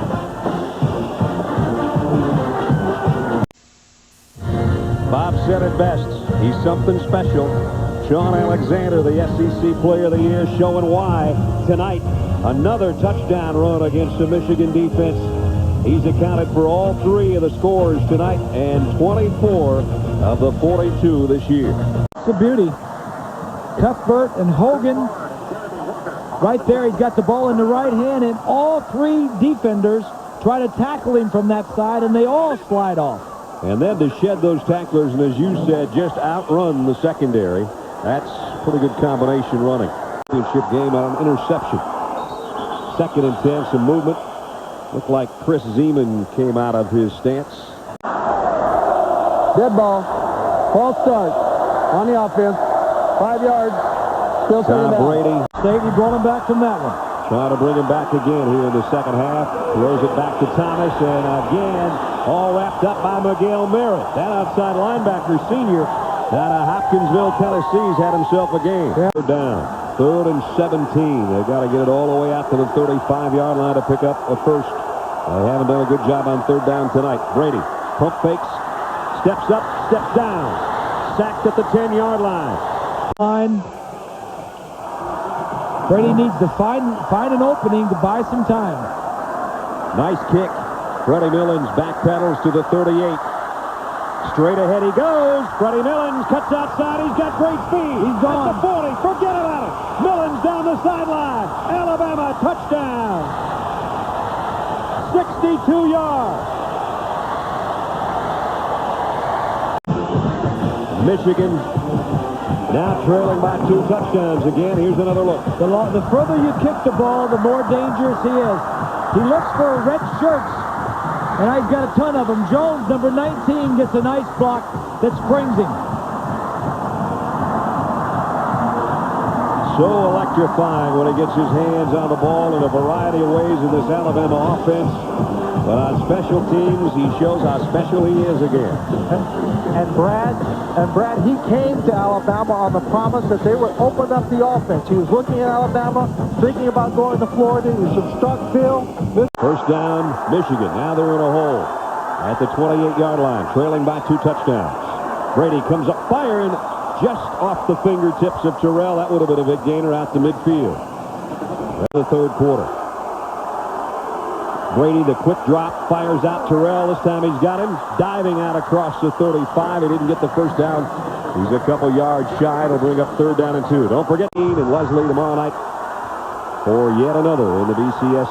Bob said it best. He's something special. Shaun Alexander, the SEC Player of the Year, showing why tonight. Another touchdown run against the Michigan defense. He's accounted for all 3 of the scores tonight and 24 of the 42 this year. It's a beauty. Cuthbert and Hogan right there. He's got the ball in the right hand, and all three defenders try to tackle him from that side, and they all slide off. And then to shed those tacklers, and as you said, just outrun the secondary. That's pretty good combination running. Championship game on an interception. 2nd and 10, some movement. Looked like Chris Zeman came out of his stance. Dead ball. False start on the offense. 5 yards. Still Tom Brady. Safety brought him back from that one. Trying to bring him back again here in the second half. Throws it back to Thomas, and again, all wrapped up by Miguel Merritt. That outside linebacker senior out of Hopkinsville, Tennessee's had himself a game. They're down. 3rd and 17. They've got to get it all the way out to the 35-yard line to pick up a first. They haven't done a good job on 3rd down tonight. Brady, pump fakes, steps up, steps down. Sacked at the 10-yard line. Brady needs to find an opening to buy some time. Nice kick. Freddie Millins backpedals to the 38. Straight ahead he goes. Freddie Millins cuts outside. He's got great speed. He's gone. At the 40. Forget about it. Millins down the sideline. Alabama touchdown. 62 yards. Michigan now trailing by 2 touchdowns again. Here's another look. The further you kick the ball, the more dangerous he is. He looks for red shirts, and I've got a ton of them. Jones, number 19, gets a nice block that springs him. So electrifying when he gets his hands on the ball in a variety of ways in this Alabama offense. But on special teams, he shows how special he is again. And Brad, he came to Alabama on the promise that they would open up the offense. He was looking at Alabama, thinking about going to Florida. He should Starkville. First down, Michigan. Now they're in a hole at the 28-yard line, trailing by 2 touchdowns. Brady comes up firing just off the fingertips of Terrell. That would have been a big gainer out to midfield. The 3rd quarter. Brady, the quick drop, fires out Terrell. This time he's got him diving out across the 35. He didn't get the first down. He's a couple yards shy. It'll bring up 3rd down and 2. Don't forget Dean and Leslie tomorrow night for yet another in the BCS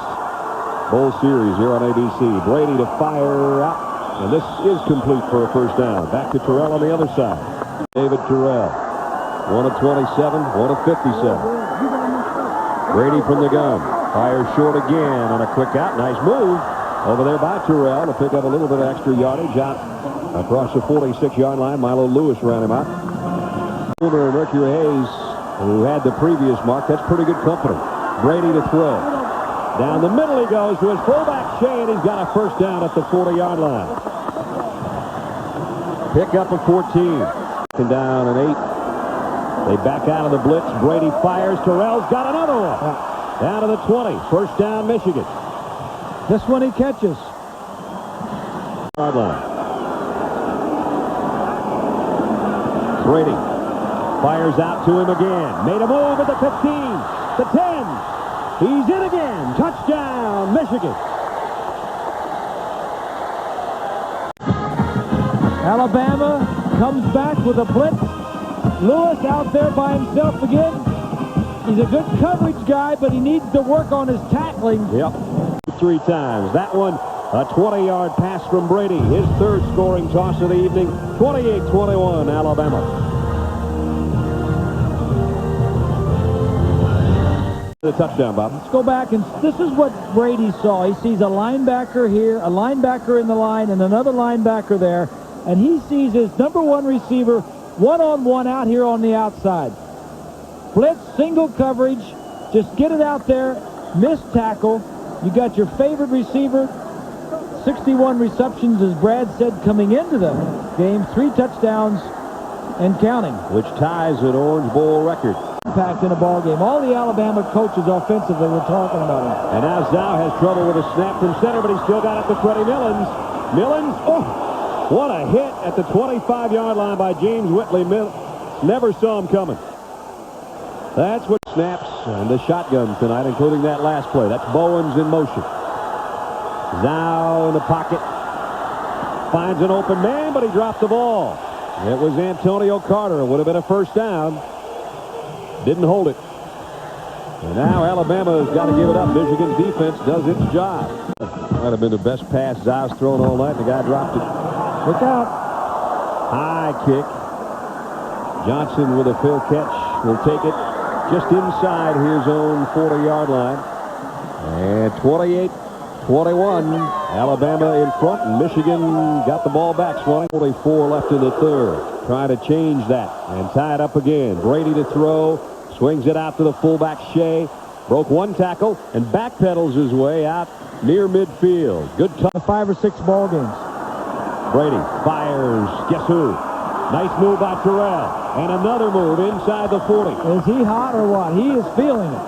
Bowl Series here on ABC. Brady to fire out, and this is complete for a first down. Back to Terrell on the other side. David Terrell, 1 of 27, 1 of 57. Brady from the gun. Fires short again on a quick out. Nice move over there by Terrell to pick up a little bit of extra yardage out across the 46-yard line. Milo Lewis ran him out. Boomer and Mercury Hayes, who had the previous mark. That's pretty good company. Brady to throw. Down the middle he goes to his fullback, Shea, and he's got a first down at the 40-yard line. Pick up a 14. And down an 8. They back out of the blitz. Brady fires. Terrell's got another one. Down to the 20. First down, Michigan. This one he catches. Yard line. Brady fires out to him again. Made a move at the 15. The 10. He's in again. Touchdown, Michigan. Alabama comes back with a blitz. Lewis out there by himself again. He's a good coverage guy, but he needs to work on his tackling. Yep. 3 times. That one, a 20-yard pass from Brady. His 3rd scoring toss of the evening. 28-21, Alabama. The touchdown, Bob. Let's go back, and this is what Brady saw. He sees a linebacker here, a linebacker in the line, and another linebacker there, and he sees his number 1 receiver one-on-one out here on the outside. Blitz, single coverage, just get it out there, miss tackle. You got your favorite receiver, 61 receptions, as Brad said, coming into the game, 3 touchdowns and counting. Which ties an Orange Bowl record. Impact in a ball game. All the Alabama coaches offensively were talking about him. And now Zhao has trouble with a snap from center, but he's still got it to Freddie Millins. Millins, oh, what a hit at the 25-yard line by James Whitley. Never saw him coming. That's what snaps and the shotgun tonight, including that last play. That's Bowens in motion. Zhao in the pocket. Finds an open man, but he dropped the ball. It was Antonio Carter. It would have been a first down. Didn't hold it. And now Alabama's got to give it up. Michigan's defense does its job. Might have been the best pass Zow's thrown all night. The guy dropped it. Look out. High kick. Johnson with a fair catch will take it just inside his own 40-yard line. And 28-21. Alabama in front, and Michigan got the ball back. 44 left in the third. Trying to change that and tie it up again. Brady to throw. Swings it out to the fullback, Shea. Broke one tackle and backpedals his way out near midfield. Good tough. 5 or 6 ball games. Brady fires. Guess who? Nice move by Terrell. And another move inside the 40. Is he hot or what? He is feeling it.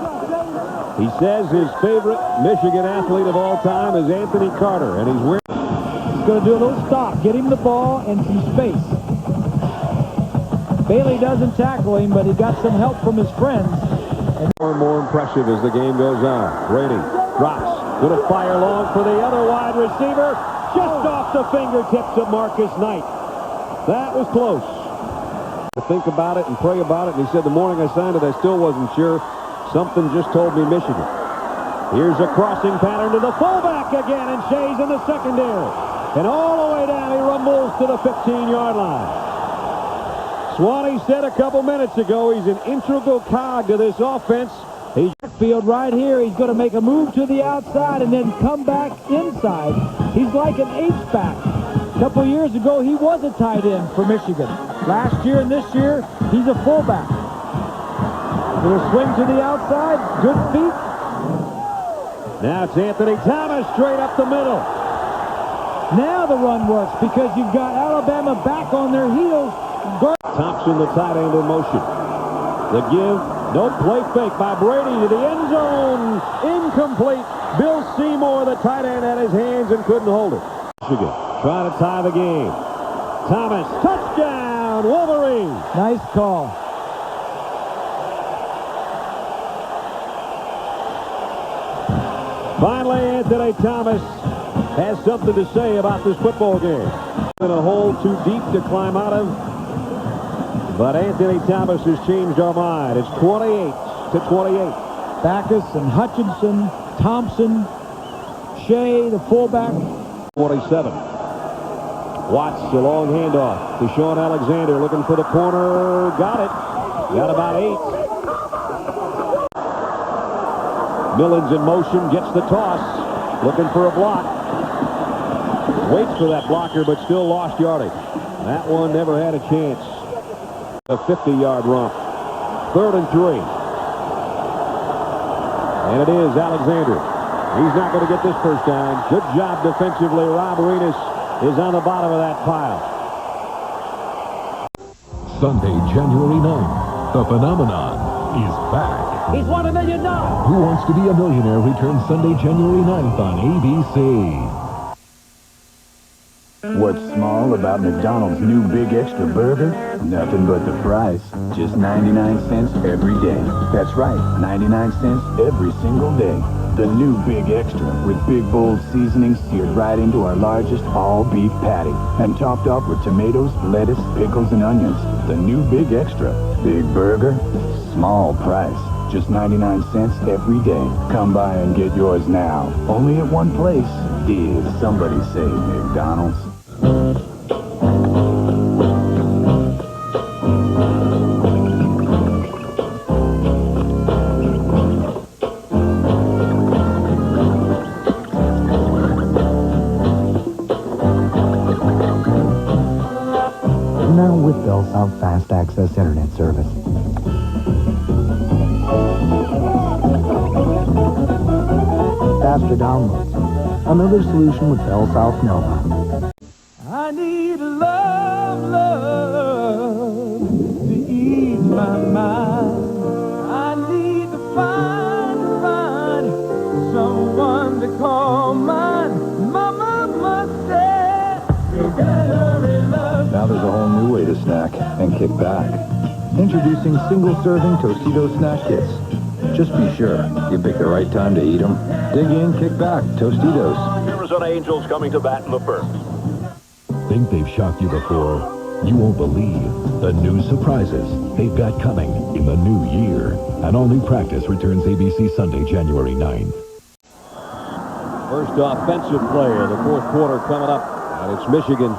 He says his favorite Michigan athlete of all time is Anthony Carter, and he's wearing. He's going to do a little stop. Get him the ball and some space. Bailey doesn't tackle him, but he got some help from his friends. And more impressive as the game goes on. Brady drops. Going to fire long for the other wide receiver. Just off the fingertips of Marcus Knight. That was close. To think about it and pray about it. And he said the morning I signed it, I still wasn't sure. Something just told me Michigan. Here's a crossing pattern to the fullback again, and Shea's in the secondary. And all the way down, he rumbles to the 15-yard line. Swanee said a couple minutes ago he's an integral cog to this offense. He's field right here. He's going to make a move to the outside and then come back inside. He's like an H-back. A couple years ago, he was a tight end for Michigan. Last year and this year, he's a fullback. With a swing to the outside, good feet. Now it's Anthony Thomas straight up the middle. Now the run works because you've got Alabama back on their heels. Thompson, the tight end, in motion. The give, no play fake by Brady to the end zone. Incomplete. Bill Seymour, the tight end, had his hands and couldn't hold it. Michigan trying to tie the game. Thomas, touchdown, Wolverines. Nice call. Finally, Anthony Thomas has something to say about this football game. In a hole too deep to climb out of. But Anthony Thomas has changed our mind. It's 28-28. Backus and Hutchinson, Thompson, Shea, the fullback. 47. Watts, a long handoff to Shaun Alexander, looking for the corner. Got it. Got about 8. Millins in motion, gets the toss, looking for a block. Waits for that blocker, but still lost yardage. That one never had a chance. A 50-yard romp. 3rd and 3. And it is Alexander. He's not going to get this first down. Good job defensively. Rob Renis is on the bottom of that pile. Sunday, January 9th, the phenomenon is back. He's won $1 million. Who Wants to Be a Millionaire returns Sunday, January 9th on ABC. What's small about McDonald's new Big Extra Burger? Nothing but the price. Just 99 cents every day. That's right, 99 cents every single day. The new Big Extra with big, bold seasoning seared right into our largest all-beef patty and topped off with tomatoes, lettuce, pickles, and onions. The new Big Extra. Big burger, small price. Just 99 cents every day. Come by and get yours now. Only at one place. Did somebody say McDonald's? Now with Bell South Fast Access Internet Service. Faster downloads. Another solution with Bell South Nova. I need love, love to ease my mind. I need to find someone to call mine. Mama said you gotta love. Now there's a whole new way to snack and kick back. Introducing single-serving Tostitos snack kits. Just be sure you pick the right time to eat them. Dig in, kick back, Tostitos. Arizona Angels coming to bat in the first. Think they've shocked you before? You won't believe the new surprises they've got coming in the new year. An all-new practice returns ABC Sunday, January 9th. First offensive play of the fourth quarter coming up, and it's Michigan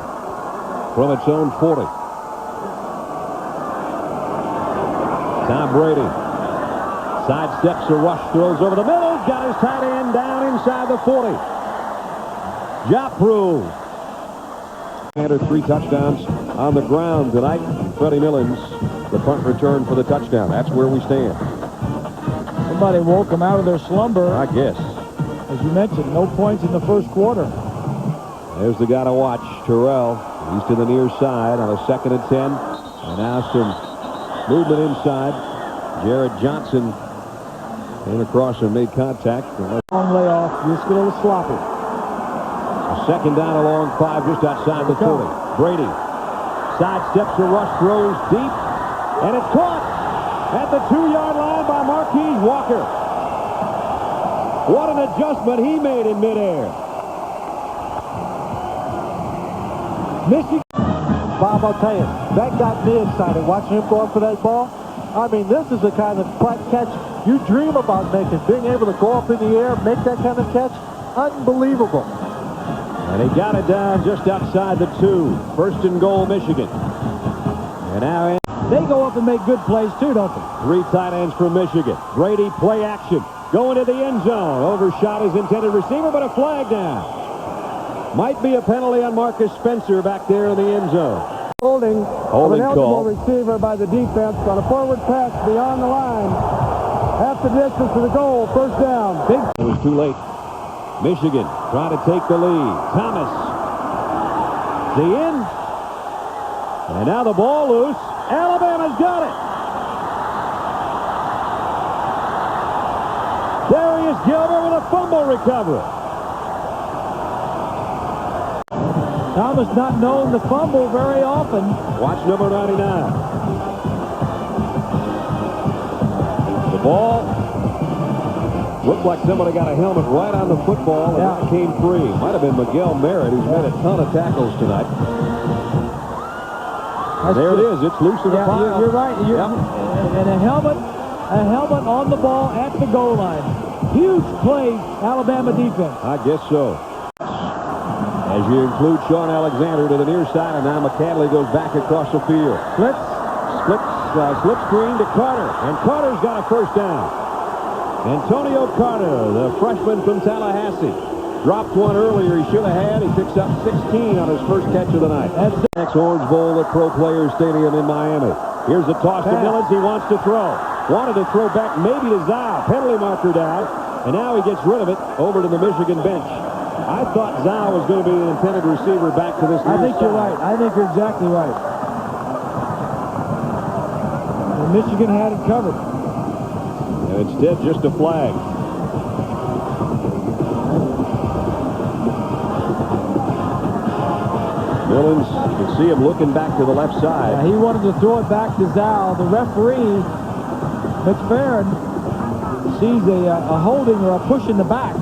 from its own 40. Tom Brady sidesteps a rush, throws over the middle, got his tight end down inside the 40. Jopru. And 3 touchdowns on the ground tonight. Freddie Millins, the punt return for the touchdown. That's where we stand. Somebody woke them out of their slumber. I guess. As you mentioned, no points in the first quarter. There's the guy to watch, Terrell. He's to the near side on a 2nd and 10. And now some movement inside. Jared Johnson came across and made contact. Long layoff, just a little sloppy. Second down along 5, just outside the 40. Brady sidesteps a rush, throws deep, and it's caught at the 2-yard line by Marquise Walker. What an adjustment he made in midair. Michigan. Bob, I'll tell you, that got me excited watching him go up for that ball. I mean, this is the kind of catch you dream about making. Being able to go up in the air, make that kind of catch, unbelievable. And he got it down just outside the 2. First and goal, Michigan. And now they go up and make good plays too, don't they? 3 tight ends for Michigan. Brady play action. Going to the end zone. Overshot his intended receiver, but a flag down. Might be a penalty on Marcus Spencer back there in the end zone. Holding call. An eligible receiver by the defense on a forward pass beyond the line. Half the distance to the goal. First down. It was too late. Michigan trying to take the lead. Thomas. The in. And now the ball loose. Alabama's got it. Darius Gilbert with a fumble recovery. Thomas not known to fumble very often. Watch number 99. The ball looked like somebody got a helmet right on the football and that came free. Might have been Miguel Merritt, who's made a ton of tackles tonight. There it is. It's loose in the pile. You're right. And a helmet on the ball at the goal line. Huge play, Alabama defense. I guess so. As you include Shaun Alexander to the near side, and now McCadley goes back across the field. Slip screen to Carter, and Carter's got a first down. Antonio Carter, the freshman from Tallahassee, dropped one earlier he should have had. He picks up 16 on his first catch of the night. That's the next Orange Bowl at Pro Players Stadium in Miami. Here's the toss to Millins. He wants to throw. Wanted to throw back maybe to Zhao. Penalty marker down, and now he gets rid of it over to the Michigan bench. I thought Zhao was going to be the intended receiver back to this. I think you're right. I think you're exactly right. And Michigan had it covered. And instead, just a flag. Millins, you can see him looking back to the left side. Yeah, he wanted to throw it back to Zhao. The referee, McFerrin, sees a holding or a push in the back.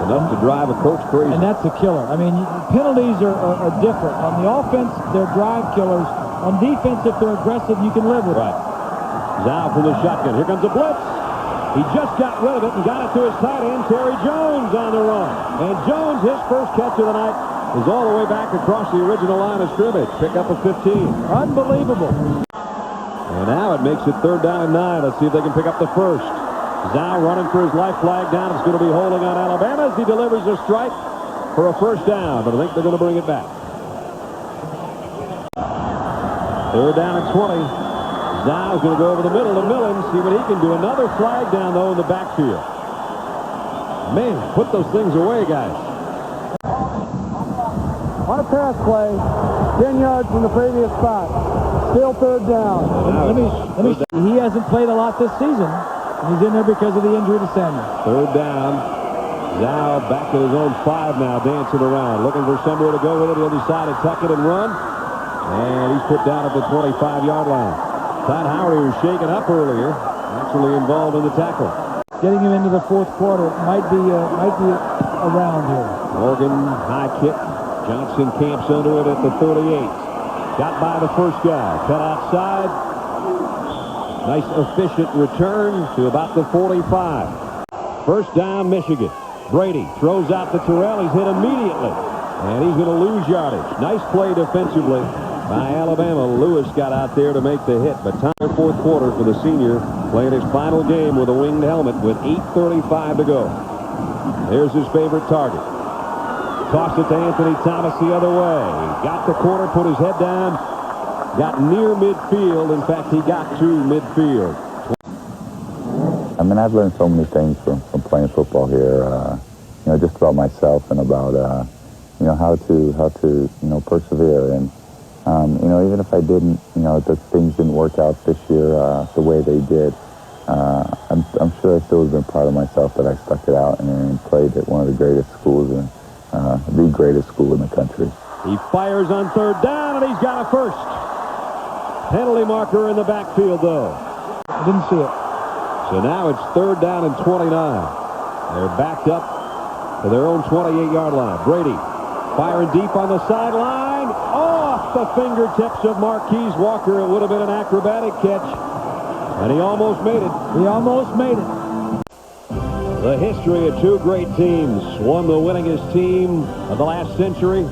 Enough to drive a coach crazy. And that's a killer. I mean, penalties are different. On the offense, they're drive killers. On defense, if they're aggressive, you can live with it. Right. Zhao from the shotgun. Here comes a blitz. He just got rid of it and got it to his tight end, Terry Jones, on the run. And Jones, his first catch of the night, is all the way back across the original line of scrimmage. Pick up a 15. Unbelievable. And now it makes it 3rd down and 9. Let's see if they can pick up the first. Zhao running for his life flag down. It's going to be holding on Alabama as he delivers a strike for a first down. But I think they're going to bring it back. 3rd down and 20. Zhao's going to go over the middle to Millins. See what he can do. Another flag down, though, in the backfield. Man, put those things away, guys. On a pass play, 10 yards from the previous spot. Still 3rd down. He hasn't played a lot this season. He's in there because of the injury to Samuel. 3rd down. Zhao back at his own 5 now, dancing around, looking for somewhere to go with it. He'll decide to tuck it and run. And he's put down at the 25-yard line. Todd Howard, who was shaken up earlier, actually involved in the tackle. Getting him into the 4th quarter might be around here. Morgan, high kick. Johnson camps under it at the 38. Got by the first guy. Cut outside. Nice efficient return to about the 45. First down, Michigan. Brady throws out to Terrell. He's hit immediately. And he's going to lose yardage. Nice play defensively by Alabama. Lewis got out there to make the hit. But time fourth quarter for the senior, playing his final game with a winged helmet with 8:35 to go. There's his favorite target. Tossed it to Anthony Thomas the other way. Got the corner, put his head down. Got near midfield. In fact, he got to midfield. I mean, I've learned so many things from playing football here. You know, just about myself and about you know, how to you know, persevere. And you know, even if I didn't, you know, the things didn't work out this year the way they did, I'm sure I still would have been proud of myself that I stuck it out and played at one of the greatest schools and the greatest school in the country. He fires on third down, and he's got a first. Penalty marker in the backfield, though. I didn't see it. So now it's third down and 29. They're backed up to their own 28-yard line. Brady firing deep on the sideline. Off the fingertips of Marquise Walker. It would have been an acrobatic catch. And he almost made it. He almost made it. The history of two great teams. One the winningest team of the last century.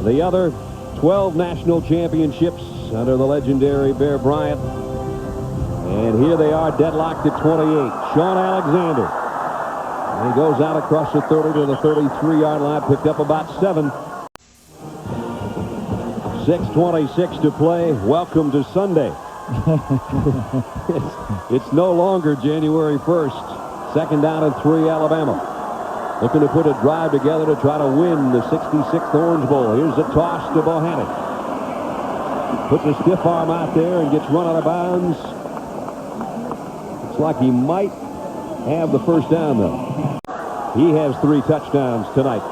The other 12 national championships under the legendary Bear Bryant. And here they are deadlocked at 28. Shaun Alexander. And he goes out across the 30 to the 33-yard line. Picked up about 7. 6:26 to play. Welcome to Sunday. It's no longer January 1st. Second down and 3, Alabama. Looking to put a drive together to try to win the 66th Orange Bowl. Here's a toss to Bohannon. Puts a stiff arm out there and gets run out of bounds. Looks like he might have the first down, though. He has 3 touchdowns tonight.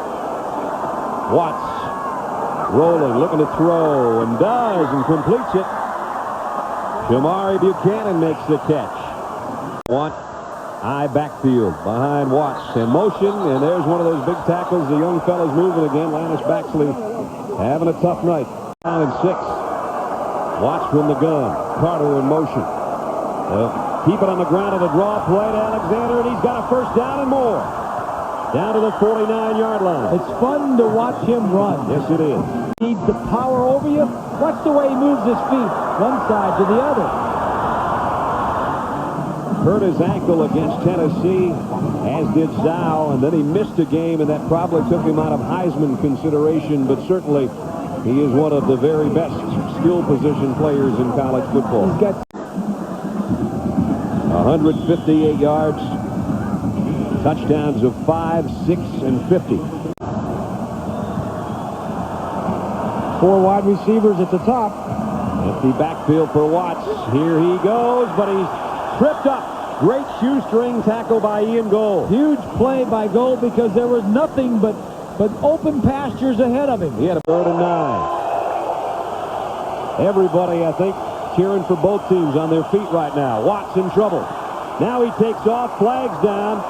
Watts rolling, looking to throw, and does, and completes it. Jamari Buchanan makes the catch. High backfield behind Watts in motion, and there's one of those big tackles. The young fella's moving again. Lannis Baxley having a tough night. Down and 6. Watts from the gun. Carter in motion. Keep it on the ground of the draw play to Alexander, and he's got a first down and more. Down to the 49-yard line. It's fun to watch him run. Yes, it is. Needs the power over you. Watch the way he moves his feet, one side to the other. Hurt his ankle against Tennessee, as did Zhao, and then he missed a game, and that probably took him out of Heisman consideration, but certainly he is one of the very best skill position players in college football. He's got 158 yards, touchdowns of 5, 6, and 50. 4 wide receivers at the top. Empty backfield for Watts. Here he goes, but he's tripped up. Great shoestring tackle by Ian Gold. Huge play by Gold because there was nothing but open pastures ahead of him. He had a 3rd and 9. Everybody, I think, cheering for both teams on their feet right now. Watts in trouble. Now he takes off, flags down,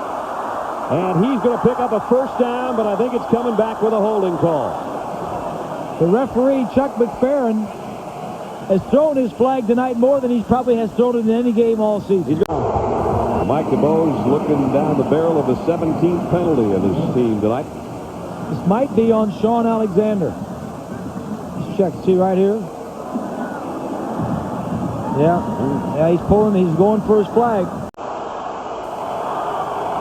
and he's going to pick up a first down, but I think it's coming back with a holding call. The referee, Chuck McFerrin, has thrown his flag tonight more than he probably has thrown it in any game all season. Mike DeBose looking down the barrel of the 17th penalty of his team tonight. This might be on Shaun Alexander. Let's check. See right here? Yeah, he's going for his flag.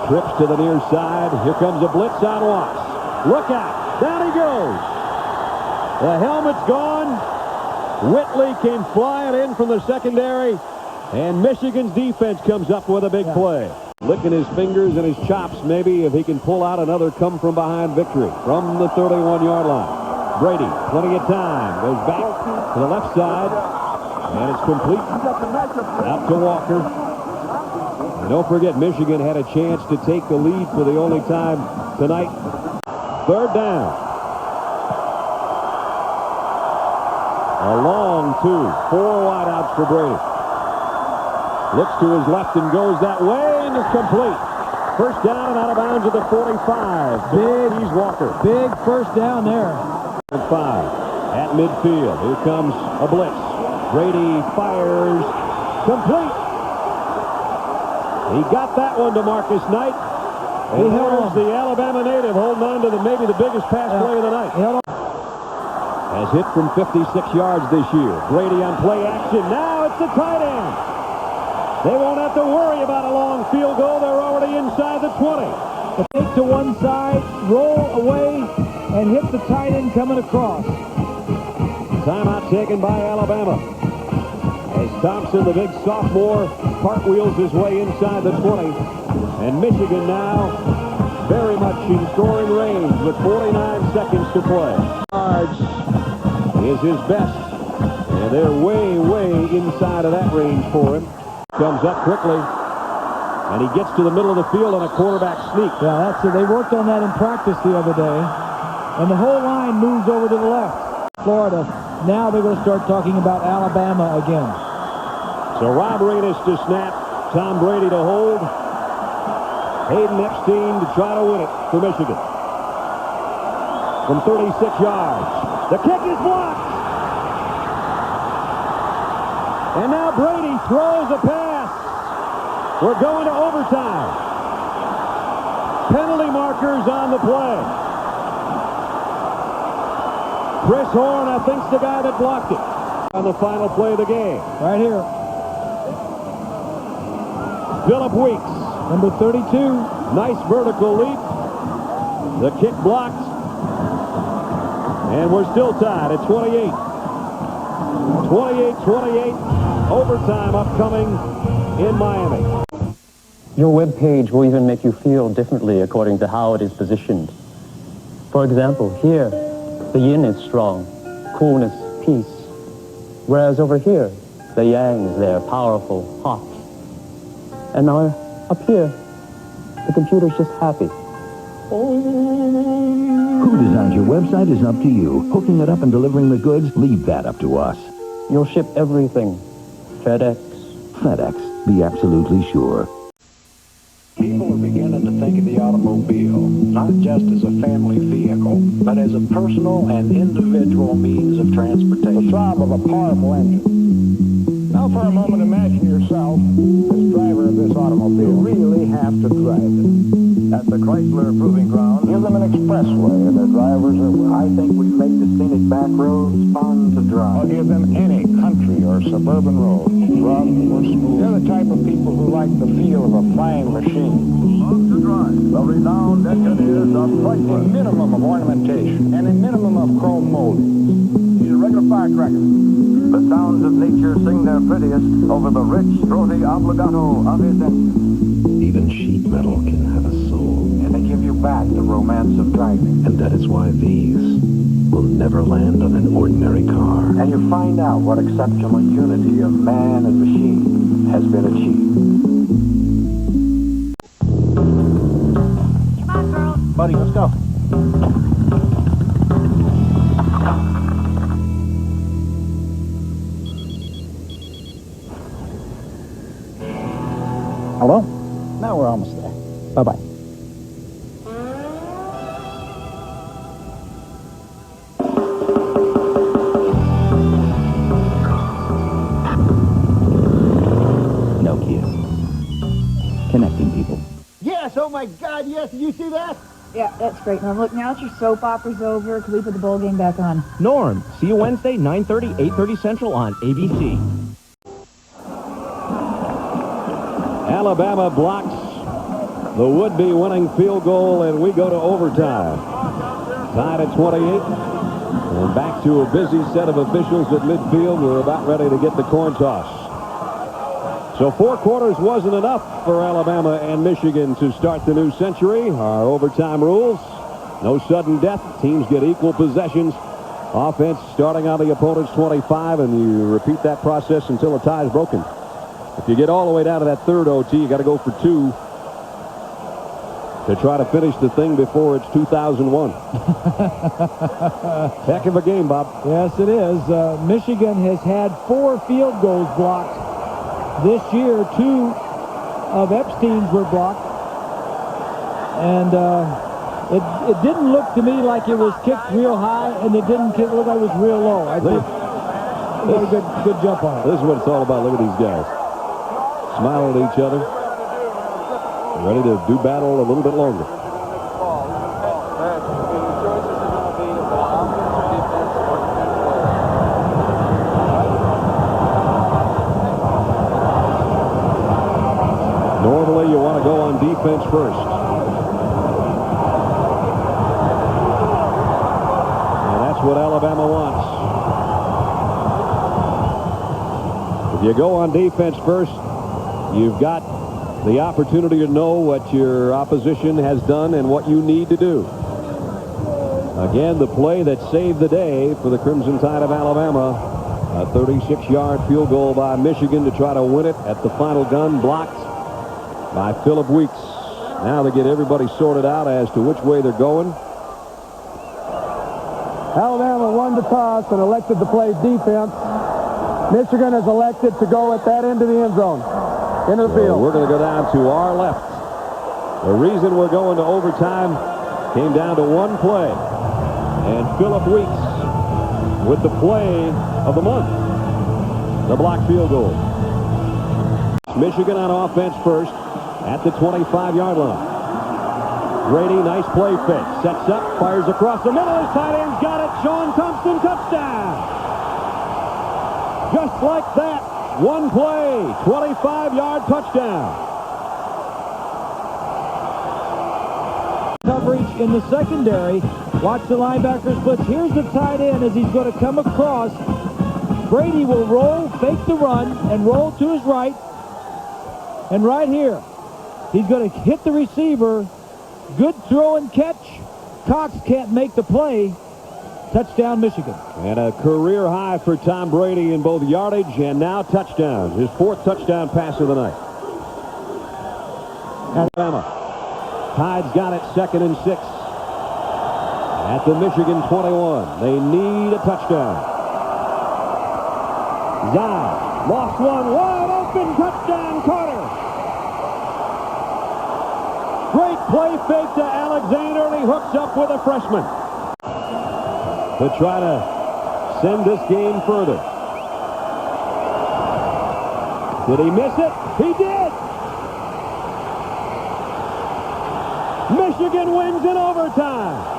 Trips to the near side. Here comes a blitz on Watts. Look out. Down he goes. The helmet's gone. Whitley came flying in from the secondary, and Michigan's defense comes up with a big play. Licking his fingers and his chops, maybe, if he can pull out another come-from-behind victory from the 31-yard line. Brady, plenty of time, goes back to the left side, and it's complete. Out to Walker. And don't forget, Michigan had a chance to take the lead for the only time tonight. 3rd down. A long 2. 4 wideouts for Brady. Looks to his left and goes that way, and it's complete. First down and out of bounds at the 45. Big Walker. Big first down there. 5 at midfield. Here comes a blitz. Brady fires. Complete. He got that one to Marcus Knight. And here's the Alabama native holding on to maybe the biggest pass play of the night. Has hit from 56 yards this year. Brady on play action. Now it's the tight end. They won't have to worry about a long field goal. They're already inside the 20. Take to one side, roll away, and hit the tight end coming across. Timeout taken by Alabama. As Thompson, the big sophomore, cartwheels his way inside the 20. And Michigan now very much in scoring range with 49 seconds to play. Yards is his best. And they're way, way inside of that range for him. Comes up quickly. And he gets to the middle of the field on a quarterback sneak. Yeah, that's it. They worked on that in practice the other day. And the whole line moves over to the left. Florida. Now they're going to start talking about Alabama again. So Rob Raines to snap. Tom Brady to hold. Hayden Epstein to try to win it for Michigan. From 36 yards. The kick is blocked. And now Brady throws a pass. We're going to overtime. Penalty markers on the play. Chris Horn, I think, is the guy that blocked it. On the final play of the game. Right here. Phillip Weeks. Number 32. Nice vertical leap. The kick blocked. And we're still tied at 28. 28-28. Overtime upcoming in Miami. Your web page will even make you feel differently according to how it is positioned. For example, here, the yin is strong, coolness, peace. Whereas over here, the yang is there, powerful, hot. And now, up here, the computer's just happy. Who designs your website is up to you. Hooking it up and delivering the goods, leave that up to us. You'll ship everything. FedEx. FedEx. Be absolutely sure. People are beginning to think of the automobile not just as a family vehicle, but as a personal and individual means of transportation. The sob of a powerful engine. Now for a moment, imagine yourself as driver of this automobile. You really have to drive it. At the Chrysler Proving Ground, give them an expressway and their drivers are willing. I think we make the scenic back roads fun to drive. I'll give them any country or suburban road, rough or smooth. They're the type of people who like the feel of a flying machine. Love to drive. The renowned engineers of Chrysler. A minimum of ornamentation and a minimum of chrome molding. These are regular firecrackers. The sounds of nature sing their prettiest over the rich, throaty obligato of his engine. Even sheet metal can have a soul. And they give you back the romance of driving. And that is why these will never land on an ordinary car. And you find out what exceptional unity of man and machine has been achieved. Come on, girls. Buddy, let's go. Hello? Now we're almost there. Bye-bye. Nokia. Connecting people. Yes, oh my God, yes. Did you see that? Yeah, that's great, Norm. Look, now that your soap opera's over, can we put the bowl game back on? Norm, see you Wednesday, 9:30, 8:30 Central on ABC. Alabama blocks the would-be winning field goal, and we go to overtime. Tied at 28. And back to a busy set of officials at midfield. We're about ready to get the coin toss. So 4 quarters wasn't enough for Alabama and Michigan to start the new century. Our overtime rules: no sudden death. Teams get equal possessions. Offense starting on the opponent's 25, and you repeat that process until a tie is broken. If you get all the way down to that third OT, you got to go for 2 to try to finish the thing before it's 2001. Heck of a game, Bob. Yes, it is. Michigan has had 4 field goals blocked this year. 2 of Epstein's were blocked. And It didn't look to me like it was kicked real high, and it didn't look like it was real low. I think a good jump on it. This is what it's all about. Look at these guys. Smiling at each other. Ready to do battle a little bit longer. Normally, you want to go on defense first. And that's what Alabama wants. If you go on defense first, you've got the opportunity to know what your opposition has done and what you need to do. Again, the play that saved the day for the Crimson Tide of Alabama, a 36-yard field goal by Michigan to try to win it at the final gun, blocked by Phillip Weeks. Now they get everybody sorted out as to which way they're going. Alabama won the toss and elected to play defense. Michigan has elected to go at that end of the end zone, into the field. We're going to go down to our left. The reason we're going to overtime came down to one play. And Phillip Weeks with the play of the month. The blocked field goal. Michigan on offense first at the 25-yard line. Brady, nice play fake. Sets up, fires across the middle. His tight end's got it. Shaun Thompson, touchdown. Just like that, one play, 25-yard touchdown. Coverage in the secondary. Watch the linebackers blitz. Here's the tight end as he's going to come across. Brady will roll, fake the run, and roll to his right. And right here, he's going to hit the receiver. Good throw and catch. Cox can't make the play. Touchdown, Michigan. And a career high for Tom Brady in both yardage and now touchdowns. His fourth touchdown pass of the night. Alabama. Tide's got it, 2nd and 6. At the Michigan 21. They need a touchdown. Zai lost one. Wide open. Touchdown, Carter. Great play fake to Alexander, and he hooks up with a freshman to try to send this game further. Did he miss it? He did! Michigan wins in overtime.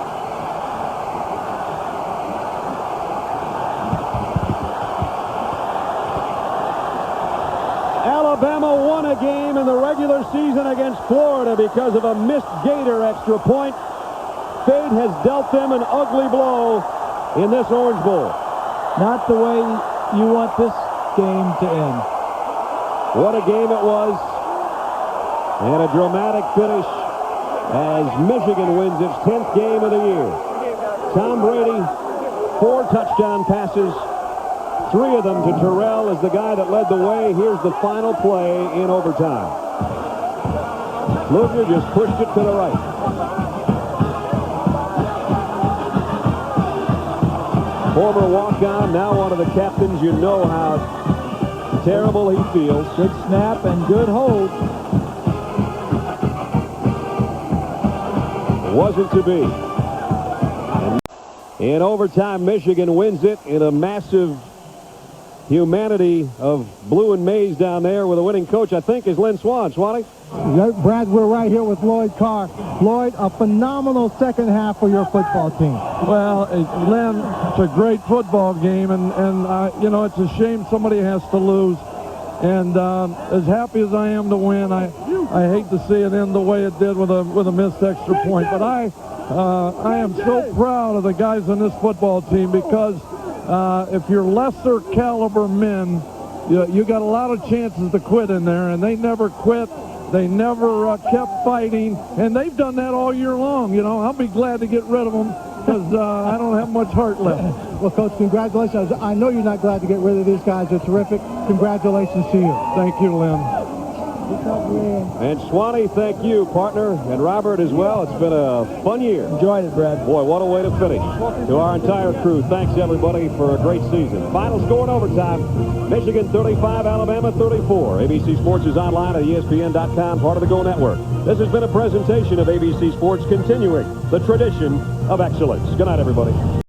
Alabama won a game in the regular season against Florida because of a missed Gator extra point. Fate has dealt them an ugly blow in this Orange Bowl. Not the way you want this game to end. What a game it was. And a dramatic finish as Michigan wins its 10th game of the year. Tom Brady, 4 touchdown passes, 3 of them to Terrell as the guy that led the way. Here's the final play in overtime. Luger just pushed it to the right. Former walk-on, now one of the captains. You know how terrible he feels. Good snap and good hold. Wasn't to be. And in overtime, Michigan wins it in a massive humanity of blue and maize down there with a winning coach, I think, is Lynn Swann. Swanee? Brad, we're right here with Lloyd Carr. Lloyd, a phenomenal second half for your football team. Well, Lynn, it's a great football game, and you know, it's a shame somebody has to lose. And as happy as I am to win, I hate to see it end the way it did with a missed extra point. But I am so proud of the guys on this football team because if you're lesser caliber men, you got a lot of chances to quit in there, and they never quit. They never kept fighting, and they've done that all year long. You know, I'll be glad to get rid of them because I don't have much heart left. Well, Coach, congratulations. I know you're not glad to get rid of these guys. They're terrific. Congratulations to you. Thank you, Lynn. And Swanee, thank you, partner, and Robert as well. It's been a fun year. Enjoyed it, Brad. Boy, what a way to finish. To our entire crew, thanks, everybody, for a great season. Final score in overtime, Michigan 35, Alabama 34. ABC Sports is online at ESPN.com, part of the Go Network. This has been a presentation of ABC Sports, continuing the tradition of excellence. Good night, everybody.